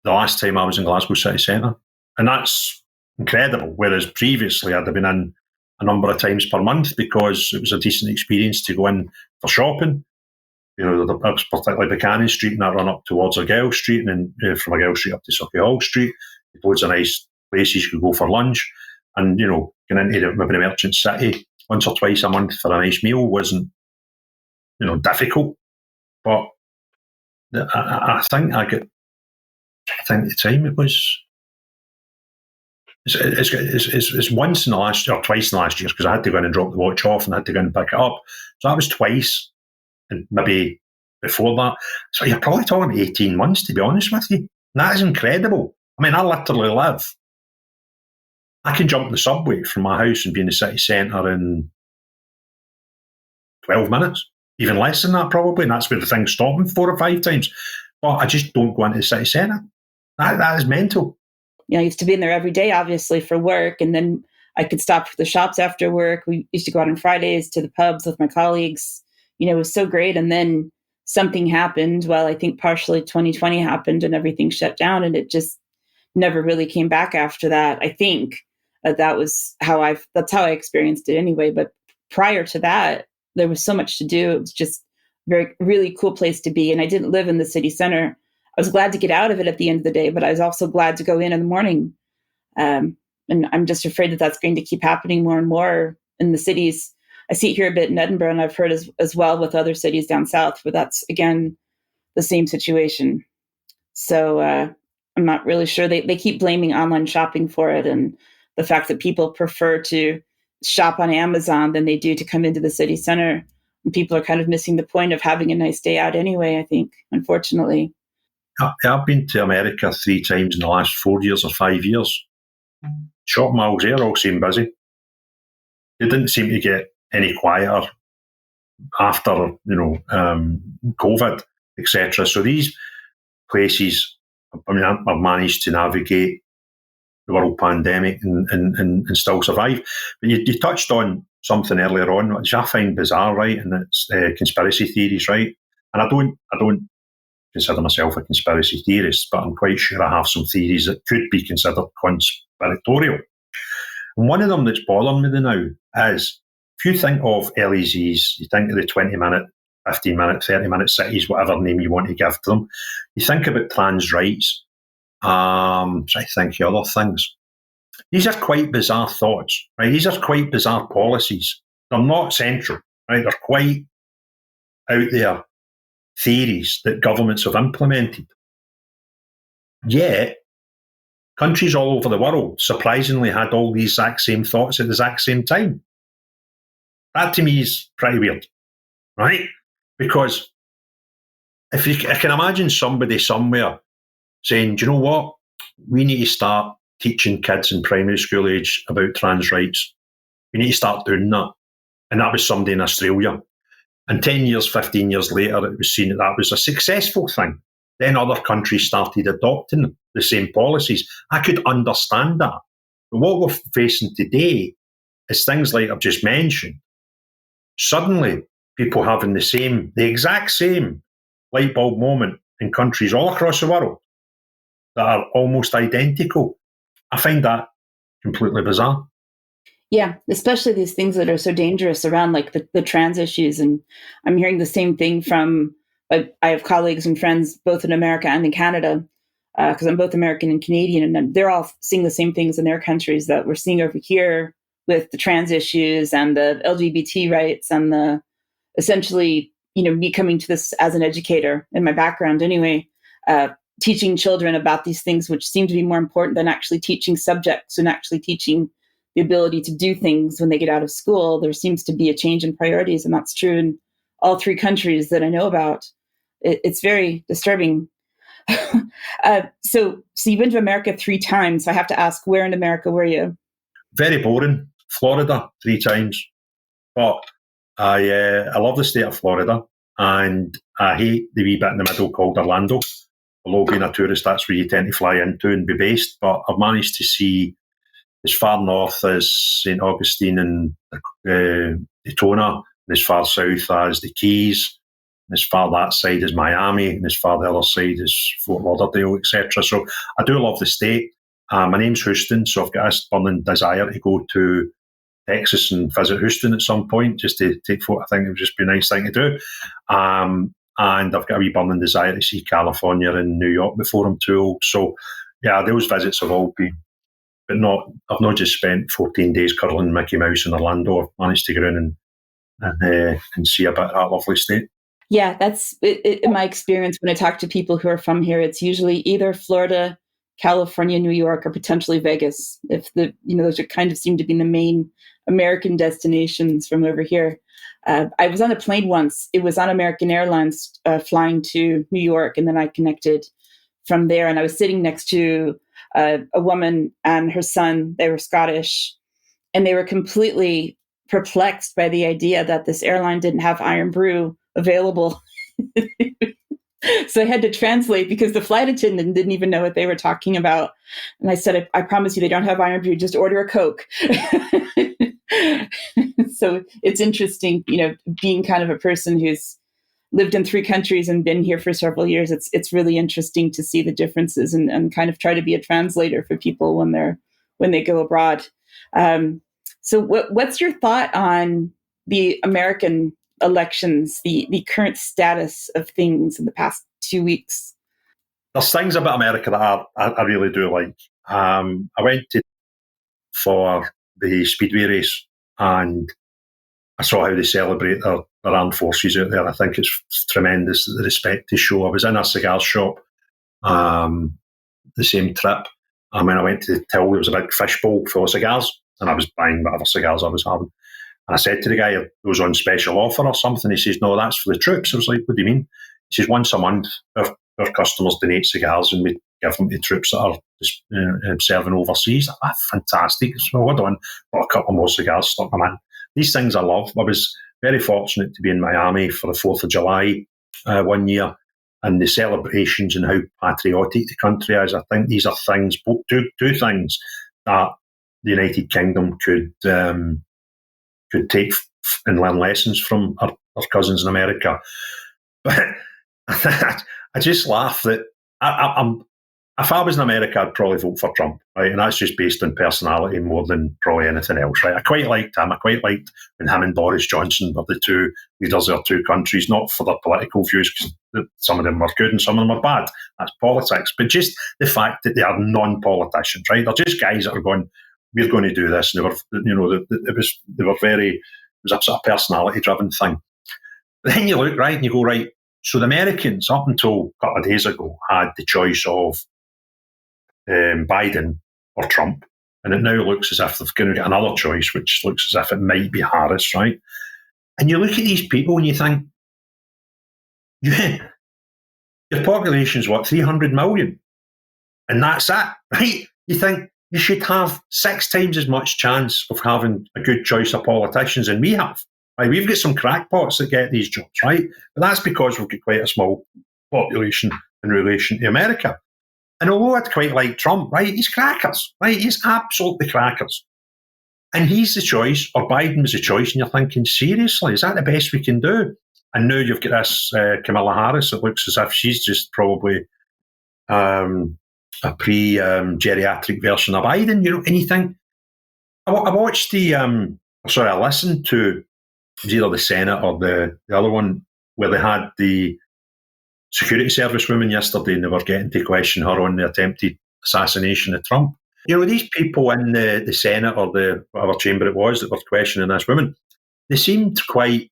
the last time I was in Glasgow city centre. And that's incredible, whereas previously I'd have been in a number of times per month because it was a decent experience to go in for shopping. Particularly Buchanan Street, and that run up towards Argyll Street, and then from Argyll Street up to Sauchiehall Street. Loads of nice places you could go for lunch. And, going into maybe the Merchant City once or twice a month for a nice meal wasn't, difficult. But I think the time it was, it's once in the last year, or twice in the last year, because I had to go in and drop the watch off and I had to go in and pick it up. So that was twice. And maybe before that. So you're probably talking about 18 months, to be honest with you. And that is incredible. I mean, I literally live. I can jump the subway from my house and be in the city centre in 12 minutes. Even less than that, probably. And that's where the thing's stopping 4 or 5 times. But I just don't go into the city centre. That is mental. I used to be in there every day, obviously, for work. And then I could stop for the shops after work. We used to go out on Fridays to the pubs with my colleagues. It was so great. And then something happened. Well, I think partially 2020 happened and everything shut down, and it just never really came back after that. I think that's how I experienced it anyway. But prior to that, there was so much to do. It was just a really cool place to be. And I didn't live in the city center. I was glad to get out of it at the end of the day, but I was also glad to go in the morning. And I'm just afraid that that's going to keep happening more and more in the cities. I see it here a bit in Edinburgh, and I've heard as well with other cities down south, where that's, again, the same situation. So I'm not really sure. They keep blaming online shopping for it, and the fact that people prefer to shop on Amazon than they do to come into the city center. And people are kind of missing the point of having a nice day out anyway, I think, unfortunately. I've been to America 3 times in the last 4 years or 5 years. Shop malls there all seem busy. They didn't seem to get any quieter after, COVID, etc. So these places, I've managed to navigate the world pandemic and still survive. But you touched on something earlier on, which I find bizarre, right? And it's conspiracy theories, right? And I don't consider myself a conspiracy theorist, but I'm quite sure I have some theories that could be considered conspiratorial. And one of them that's bothering me now is, if you think of LEZs, you think of the 20-minute, 15-minute, 30-minute cities, whatever name you want to give to them. You think about trans rights. I think of other things. These are quite bizarre thoughts, right? These are quite bizarre policies. They're not central, right? They're quite out there. theories that governments have implemented. Yet, countries all over the world surprisingly had all the exact same thoughts at the exact same time. That to me is pretty weird, right? Because I can imagine somebody somewhere saying, do you know what? We need to start teaching kids in primary school age about trans rights. We need to start doing that. And that was somebody in Australia. And 10 years, 15 years later, it was seen that that was a successful thing. Then other countries started adopting the same policies. I could understand that. But what we're facing today is things like I've just mentioned. Suddenly, people having the exact same light bulb moment in countries all across the world that are almost identical. I find that completely bizarre. Yeah, especially these things that are so dangerous around like the trans issues. And I'm hearing the same thing from, I have colleagues and friends both in America and in Canada, because I'm both American and Canadian, and they're all seeing the same things in their countries that we're seeing over here with the trans issues and the LGBT rights and the essentially, me coming to this as an educator in my background anyway, teaching children about these things, which seem to be more important than actually teaching subjects and actually teaching the ability to do things when they get out of school. There seems to be a change in priorities, and that's true in all three countries that I know about. It's very disturbing. So you've been to America 3 times. So I have to ask, where in America were you? Very boring. Florida 3 times. But I love the state of Florida, and I hate the wee bit in the middle called Orlando. Although being a tourist, that's where you tend to fly into and be based. But I've managed to see as far north as St. Augustine and Daytona, and as far south as the Keys, and as far that side as Miami, and as far the other side as Fort Lauderdale, etc. So I do love the state. My name's Houston, so I've got a burning desire to go to Texas and visit Houston at some point, just to take photo. I think it would just be a nice thing to do. And I've got a wee burning desire to see California and New York before I'm too old. So yeah, those visits have all been, but I've not just spent 14 days curling Mickey Mouse in Orlando. I've managed to go in and see a bit of that lovely state. Yeah, that's in my experience when I talk to people who are from here. It's usually either Florida, California, New York, or potentially Vegas. If those are kind of seem to be the main American destinations from over here. I was on a plane once. It was on American Airlines flying to New York, and then I connected from there. And I was sitting next to a woman and her son. They were Scottish, and they were completely perplexed by the idea that this airline didn't have Iron Brew available. So I had to translate because the flight attendant didn't even know what they were talking about. And I said, I promise you, they don't have Iron Brew, just order a Coke. So it's interesting, being kind of a person who's lived in 3 countries and been here for several years. It's really interesting to see the differences and kind of try to be a translator for people when they go abroad. So what's your thought on the American elections, the current status of things in the past 2 weeks? There's things about America that I really do like. I went for the Speedway race, and I saw how they celebrate their armed forces out there. I think it's tremendous, the respect they show. I was in a cigar shop the same trip, and when I went to the till, there was a big fishbowl full of cigars, and I was buying whatever cigars I was having. And I said to the guy, it was on special offer or something. He says, no, that's for the troops. I was like, what do you mean? He says, once a month, our customers donate cigars and we give them to troops that are serving overseas. That's fantastic. So hold on, got a couple more cigars, stuck them in. These things I love. I was very fortunate to be in Miami for the 4th of July one year, and the celebrations and how patriotic the country is. I think these are things, two things that the United Kingdom could take and learn lessons from our cousins in America. But I just laugh that if I was in America, I'd probably vote for Trump, right? And that's just based on personality more than probably anything else, right? I quite liked him. I quite liked when him and Boris Johnson were the 2 leaders of our 2 countries, not for their political views, because some of them were good and some of them were bad. That's politics. But just the fact that they are non-politicians, right? They're just guys that are going, we're going to do this. And they were, it was a sort of personality-driven thing. But then you look, right, and you go, right, So the Americans, up until a couple of days ago, had the choice of Biden or Trump. And it now looks as if they're going to get another choice, which looks as if it might be Harris, right? And you look at these people and you think, yeah, your population's what, 300 million? And that's it, right? You think you should have 6 times as much chance of having a good choice of politicians than we have. Right? We've got some crackpots that get these jobs, right? But that's because we've got quite a small population in relation to America. And although I'd quite like Trump, right, he's crackers, right? He's absolutely crackers. And he's the choice, or Biden was the choice, and you're thinking, seriously, is that the best we can do? And now you've got this Kamala Harris. It looks as if she's just probably a pre-geriatric version of Biden, and you think, I watched I listened to either the Senate or the other one where they had the security service woman yesterday, and they were getting to question her on the attempted assassination of Trump. These people in the Senate or the whatever chamber it was that were questioning this woman, they seemed quite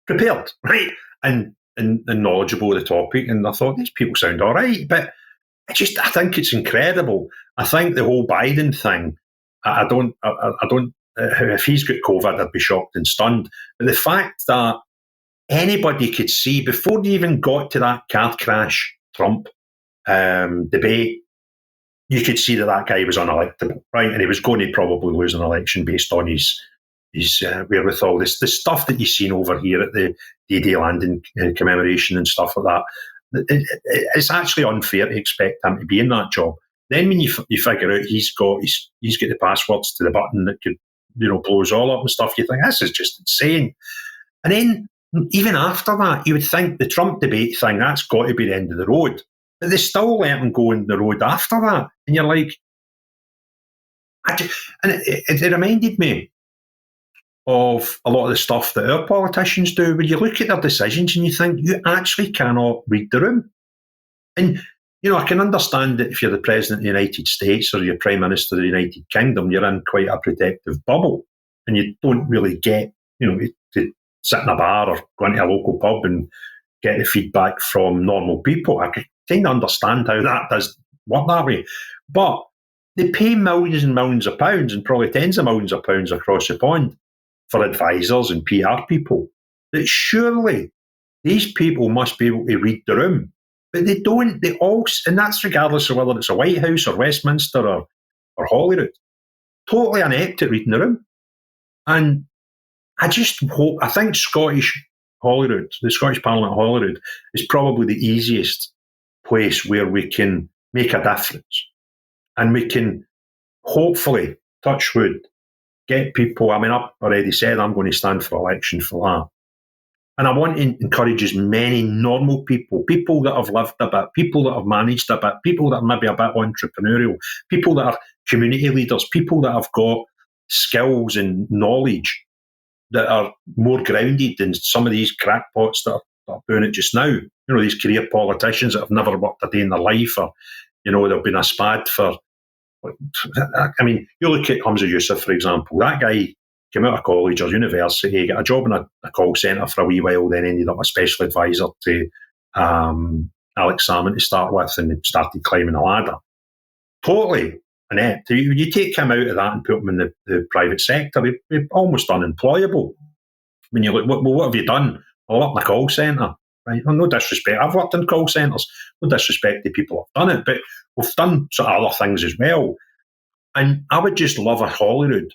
prepared, right? And knowledgeable of the topic. And I thought, these people sound all right. But I think it's incredible. I think the whole Biden thing, I don't, if he's got COVID, I'd be shocked and stunned. But the fact that anybody could see, before they even got to that car crash Trump debate, you could see that guy was unelectable, right? And he was going to probably lose an election based on his wherewithal. The stuff that you've seen over here at the D-Day landing commemoration and stuff like that, it's actually unfair to expect him to be in that job. Then when you figure out he's got the passwords to the button that could blow us all up and stuff, you think this is just insane. And then even after that, you would think the Trump debate thing, that's got to be the end of the road. But they still let him go in the road after that. And you're like, it reminded me of a lot of the stuff that our politicians do. When you look at their decisions and you think, you actually cannot read the room. And, I can understand that if you're the President of the United States or you're Prime Minister of the United Kingdom, you're in quite a protective bubble and you don't really get, to sit in a bar or go into a local pub and get the feedback from normal people. I can kind of understand how that does work that way. But they pay millions and millions of pounds and probably tens of millions of pounds across the pond for advisors and PR people. That surely these people must be able to read the room. But they don't. They all, and that's regardless of whether it's a White House or Westminster or Holyrood. Totally inept at reading the room. And I think Scottish Holyrood, the Scottish Parliament Holyrood, is probably the easiest place where we can make a difference. And we can hopefully, touch wood, get people. I've already said I'm going to stand for election for that. And I want to encourage as many normal people that have lived a bit, people that have managed a bit, people that are maybe a bit entrepreneurial, people that are community leaders, people that have got skills and knowledge that are more grounded than some of these crackpots that are doing it just now. These career politicians that have never worked a day in their life, or, they've been a spad for. You look at Humza Yousaf, for example. That guy came out of college or university, got a job in a call centre for a wee while, then ended up a special advisor to Alex Salmond to start with, and started climbing the ladder. Totally inept. You take him out of that and put him in the private sector, he's almost unemployable. When you look, what have you done? I worked in a call centre. Right? Well, no disrespect. I've worked in call centres. No disrespect to people who've done it, but we've done sort of other things as well. And I would just love a Holyrood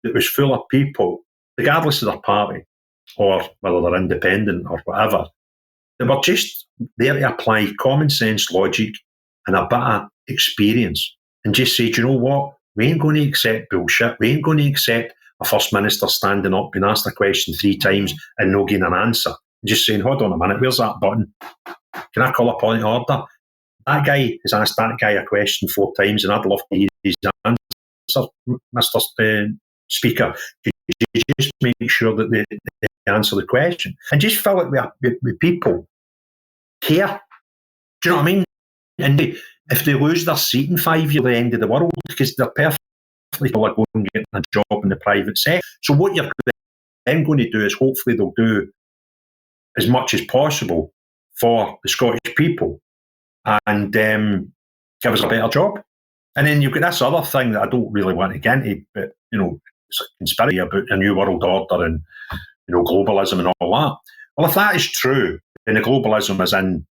that was full of people, regardless of their party or whether they're independent or whatever, that were just there to apply common sense logic and a bit of experience and just say, do you know what? We ain't going to accept bullshit. We ain't going to accept a First Minister standing up, being asked a question 3 times and not getting an answer. Just saying, hold on a minute, where's that button? Can I call a point of order? That guy has asked that guy a question 4 times and I'd love to hear his answer, Mr. Speaker. Could you just make sure that they answer the question? And just fill it with people care. Do you know what I mean? And if they lose their seat in 5 years, the end of the world, because they're perfectly going and getting a job in the private sector. So what you're then going to do is hopefully they'll do as much as possible for the Scottish people and give us a better job. And then you've got this other thing that I don't really want to get into, but, it's a conspiracy about a new world order and, globalism and all that. Well, if that is true, then the globalism is in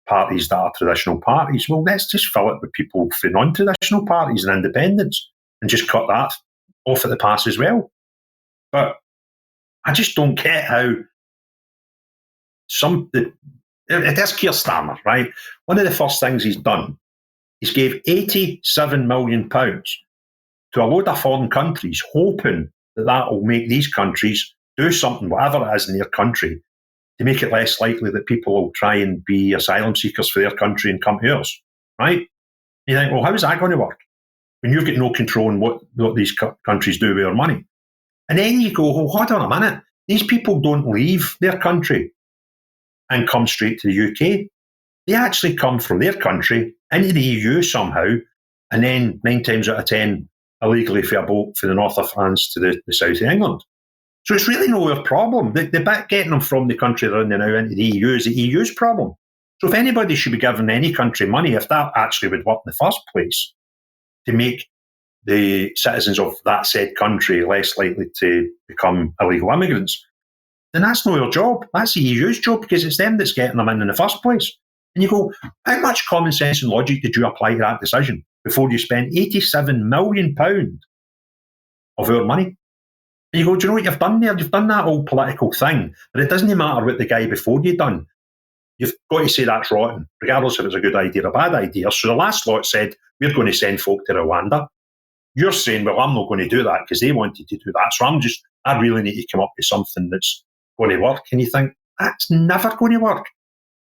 parties that are traditional parties, well, let's just fill it with people from non-traditional parties and independents and just cut that off at the pass as well. But I just don't get how it is Keir Starmer, right? One of the first things he's done is gave £87 million to a load of foreign countries, hoping that will make these countries do something, whatever it is in their country, to make it less likely that people will try and be asylum seekers for their country and come to ours, right? You think, well, how is that going to work when you've got no control on what these countries do with their money? And then you go, well, hold on a minute. These people don't leave their country and come straight to the UK. They actually come from their country into the EU somehow, and then 9 times out of 10 illegally for a boat from the north of France to the south of England. So it's really no our problem. The bit getting them from the country they're in now into the EU is the EU's problem. So if anybody should be giving any country money, if that actually would work in the first place, to make the citizens of that said country less likely to become illegal immigrants, then that's not our job. That's the EU's job, because it's them that's getting them in the first place. And you go, how much common sense and logic did you apply to that decision before you spent £87 million of our money? And you go, do you know what you've done there? You've done that old political thing, but it doesn't matter what the guy before you done. You've got to say that's rotten, regardless if it's a good idea or a bad idea. So the last lot said, we're going to send folk to Rwanda. You're saying, well, I'm not going to do that because they wanted to do that. So I really need to come up with something that's going to work. And you think, that's never going to work.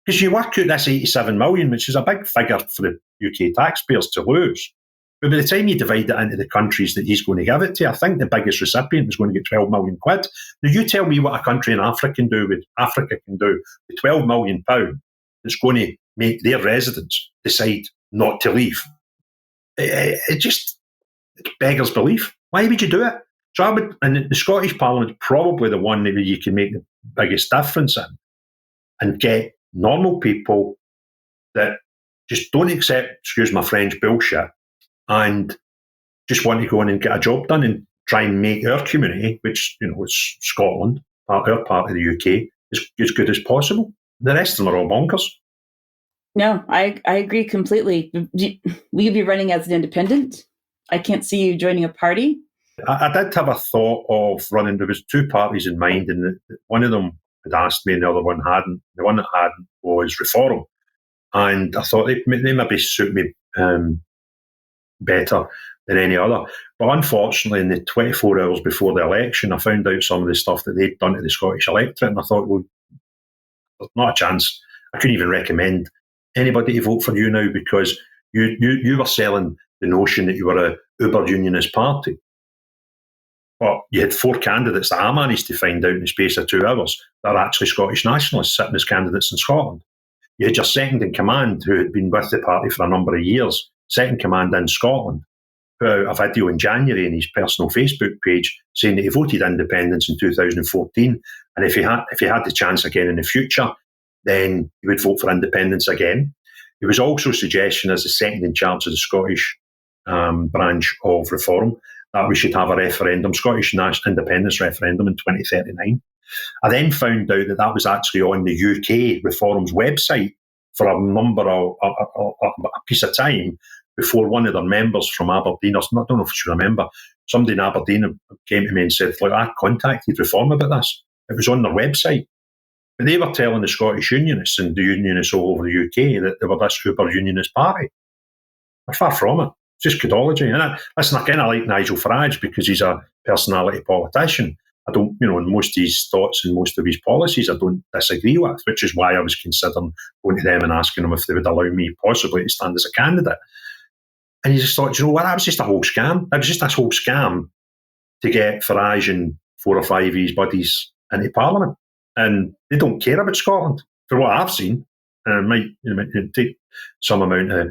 Because you work out this 87 million, which is a big figure for the UK taxpayers to lose. But by the time you divide it into the countries that he's going to give it to, I think the biggest recipient is going to get 12 million quid. Now, you tell me what a country in Africa can do with 12 million pounds that's going to make their residents decide not to leave. It beggars belief. Why would you do it? So and the Scottish Parliament is probably the one that you can make the biggest difference in and get normal people that just don't accept, excuse my French, bullshit, and just want to go in and get a job done and try and make our community, which, is Scotland, our part of the UK, as good as possible. The rest of them are all bonkers. No, I agree completely. Will you be running as an independent? I can't see you joining a party. I did have a thought of running. There was 2 parties in mind, and one of them had asked me and the other one hadn't. The one that hadn't was Reform. And I thought they maybe suit me better than any other. But unfortunately, in the 24 hours before the election, I found out some of the stuff that they'd done to the Scottish electorate, and I thought, well, there's not a chance. I couldn't even recommend anybody to vote for you now, because you were selling the notion that you were a uber unionist party. But you had 4 candidates that I managed to find out in the space of 2 hours that are actually Scottish nationalists sitting as candidates in Scotland. You had your second in command, who had been with the party for a number of years, second command in Scotland, put out a video in January in his personal Facebook page saying that he voted independence in 2014, and if he had the chance again in the future, then he would vote for independence again. He was also suggesting, as the second in charge of the Scottish branch of Reform, that we should have a referendum, Scottish independence referendum in 2039. I then found out that was actually on the UK Reform's website for a number of a piece of time before one of their members from Aberdeen, I don't know if you remember, somebody in Aberdeen came to me and said, look, I contacted Reform about this. It was on their website. But they were telling the Scottish Unionists and the Unionists all over the UK that they were this uber unionist party. They're far from it. It's just codology. And listen, I kind of like Nigel Farage because he's a personality politician. I don't, in most of his thoughts and most of his policies, I don't disagree with, which is why I was considering going to them and asking them if they would allow me possibly to stand as a candidate. And you just thought, you know what, that was just a whole scam. That was just this whole scam to get Farage and 4 or 5 of his buddies into Parliament. And they don't care about Scotland, for what I've seen. And it might take some amount of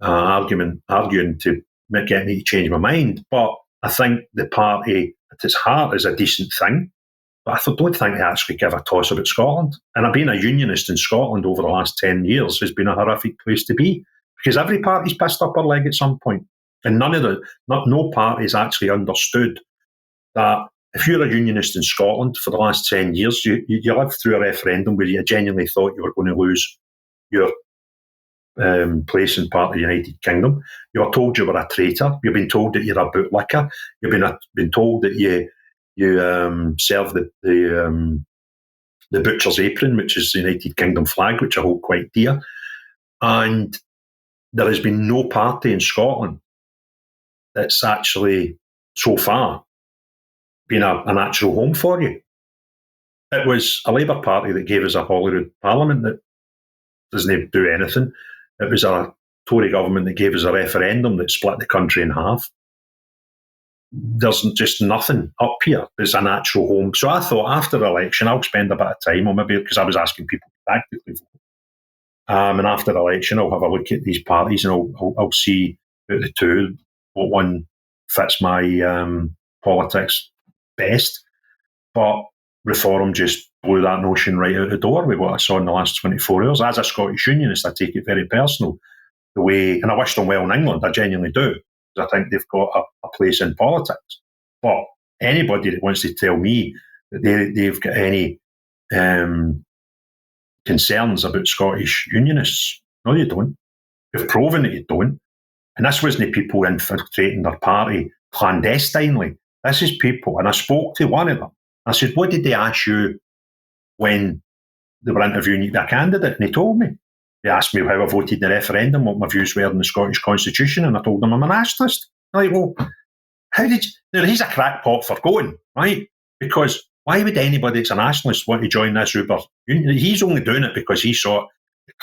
arguing to get me to change my mind. But I think the party at its heart is a decent thing. But I don't think they actually give a toss about Scotland. And being a unionist in Scotland over the last 10 years has been a horrific place to be, because every party's pissed up her leg at some point. And no party's actually understood that if you're a unionist in Scotland for the last 10 years, you lived through a referendum where you genuinely thought you were going to lose your place in part of the United Kingdom. You were told you were a traitor. You've been told that you're a bootlicker. You've been told that you serve the butcher's apron, which is the United Kingdom flag, which I hold quite dear. And there has been no party in Scotland that's actually, so far, been an actual home for you. It was a Labour Party that gave us a Holyrood Parliament that doesn't do anything. It was a Tory government that gave us a referendum that split the country in half. There's just nothing up here. There's an actual home. So I thought after the election, I'll spend a bit of time, or maybe because I was asking people to practically vote. And after the election, I'll have a look at these parties and I'll see out the two what one fits my politics best. But Reform just blew that notion right out the door with what I saw in the last 24 hours. As a Scottish Unionist, I take it very personal. The way, and I wish them well in England, I genuinely do, because I think they've got a place in politics. But anybody that wants to tell me that they've got any concerns about Scottish Unionists, no, you don't. You've proven that you don't. And this wasn't people infiltrating their party clandestinely. This is people, and I spoke to one of them. I said, what did they ask you when they were interviewing their candidate? And he told me. They asked me how I voted in the referendum, what my views were on the Scottish Constitution, and I told them I'm a nationalist. I'm like, well, how did you... Now, he's a crackpot for going, right? Because why would anybody that's a nationalist want to join this Uber union? He's only doing it because he saw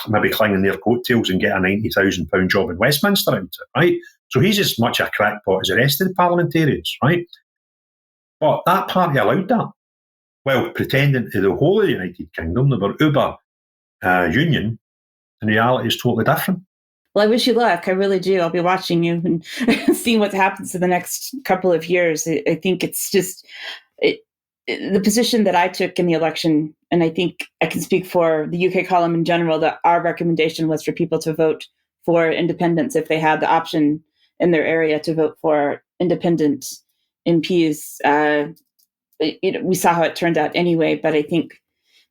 maybe clinging their coattails and get a £90,000 job in Westminster out of it, right? So he's as much a crackpot as the rest of the parliamentarians, right? But that party allowed that. Well, pretending to the whole of the United Kingdom they were uber union, and reality is totally different. Well, I wish you luck. I really do. I'll be watching you and seeing what happens in the next couple of years. I think it's just the position that I took in the election, and I think I can speak for the UK column in general, that our recommendation was for people to vote for independence if they had the option in their area to vote for independent MPs. We saw how it turned out anyway, but I think,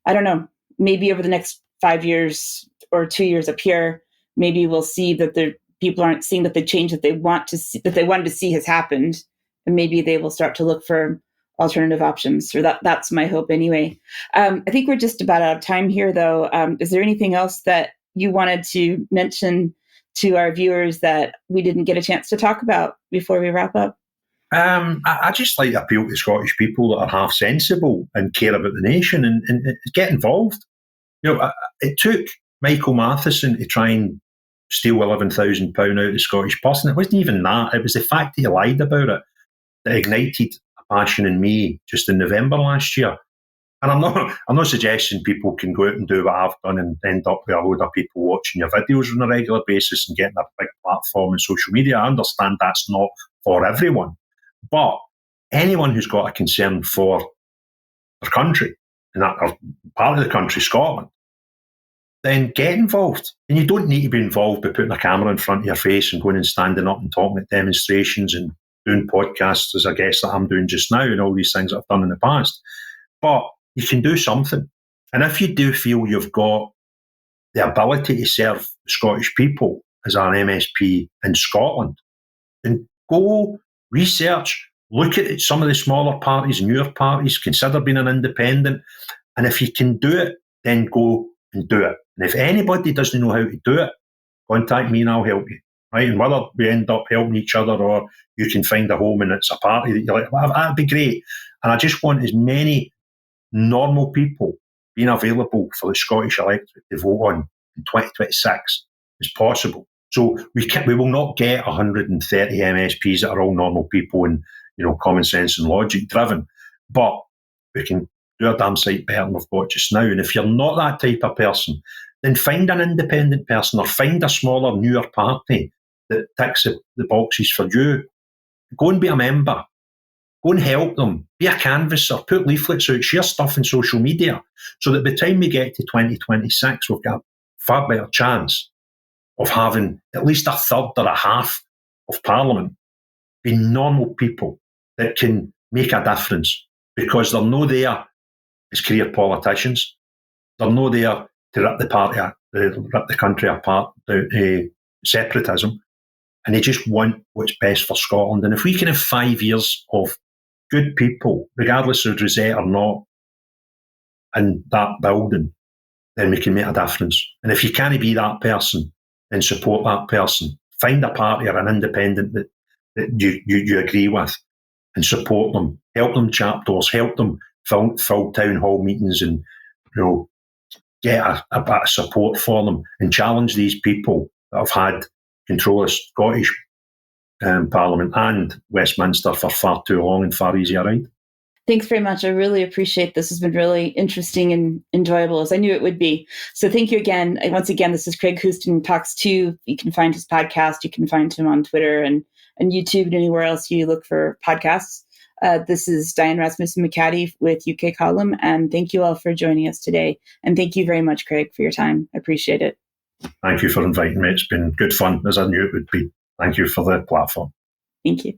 I don't know, maybe over the next 5 years or 2 years up here, maybe we'll see that the people aren't seeing that the change that they want to see, that they wanted to see, has happened, and maybe they will start to look for alternative options. Or that's my hope anyway. I think we're just about out of time here, though. Is there anything else that you wanted to mention to our viewers that we didn't get a chance to talk about before we wrap up? I just like to appeal to Scottish people that are half sensible and care about the nation and get involved. You know, it took Michael Matheson to try and steal £11,000 out of the Scottish purse, and it wasn't even that. It was the fact that he lied about it that ignited a passion in me just in November last year. And I'm not suggesting people can go out and do what I've done and end up with a load of people watching your videos on a regular basis and getting a big platform on social media. I understand that's not for everyone. But anyone who's got a concern for their country, and that or part of the country, Scotland, then get involved. And you don't need to be involved by putting a camera in front of your face and going and standing up and talking at demonstrations and doing podcasts as I guess that I'm doing just now and all these things that I've done in the past. But you can do something. And if you do feel you've got the ability to serve the Scottish people as an MSP in Scotland, then go research, look at some of the smaller parties, newer parties, consider being an independent. And if you can do it, then go and do it. And if anybody doesn't know how to do it, contact me and I'll help you. Right? And whether we end up helping each other or you can find a home and it's a party that you like, well, that'd be great. And I just want as many normal people being available for the Scottish electorate to vote on in 2026 as possible. So we will not get 130 MSPs that are all normal people and, you know, common sense and logic driven, but we can do a damn sight better than we've got just now. And if you're not that type of person, then find an independent person or find a smaller, newer party that ticks the boxes for you. Go and be a member. Go and help them. Be a canvasser. Put leaflets out. Share stuff in social media so that by the time we get to 2026, we've got a far better chance of having at least a third or a half of Parliament be normal people that can make a difference, because they're not there as career politicians. They're not there to rip the country apart, separatism, and they just want what's best for Scotland. And if we can have 5 years of good people, regardless of Rosette or not, in that building, then we can make a difference. And if you can't be that person, then support that person. Find a party or an independent that you agree with and support them. Help them chapters, help them fill town hall meetings, and get a bit of support for them, and challenge these people that have had control of Scottish Parliament and Westminster for far too long and far easier ride. Thanks very much. I really appreciate this. Has been really interesting and enjoyable, as I knew it would be. So thank you again. Once again, this is Craig Houston Talks 2. You can find his podcast. You can find him on Twitter and YouTube and anywhere else you look for podcasts. This is Diane Rasmussen McCaddy with UK Column, and thank you all for joining us today. And thank you very much, Craig, for your time. I appreciate it. Thank you for inviting me. It's been good fun, as I knew it would be. Thank you for the platform. Thank you.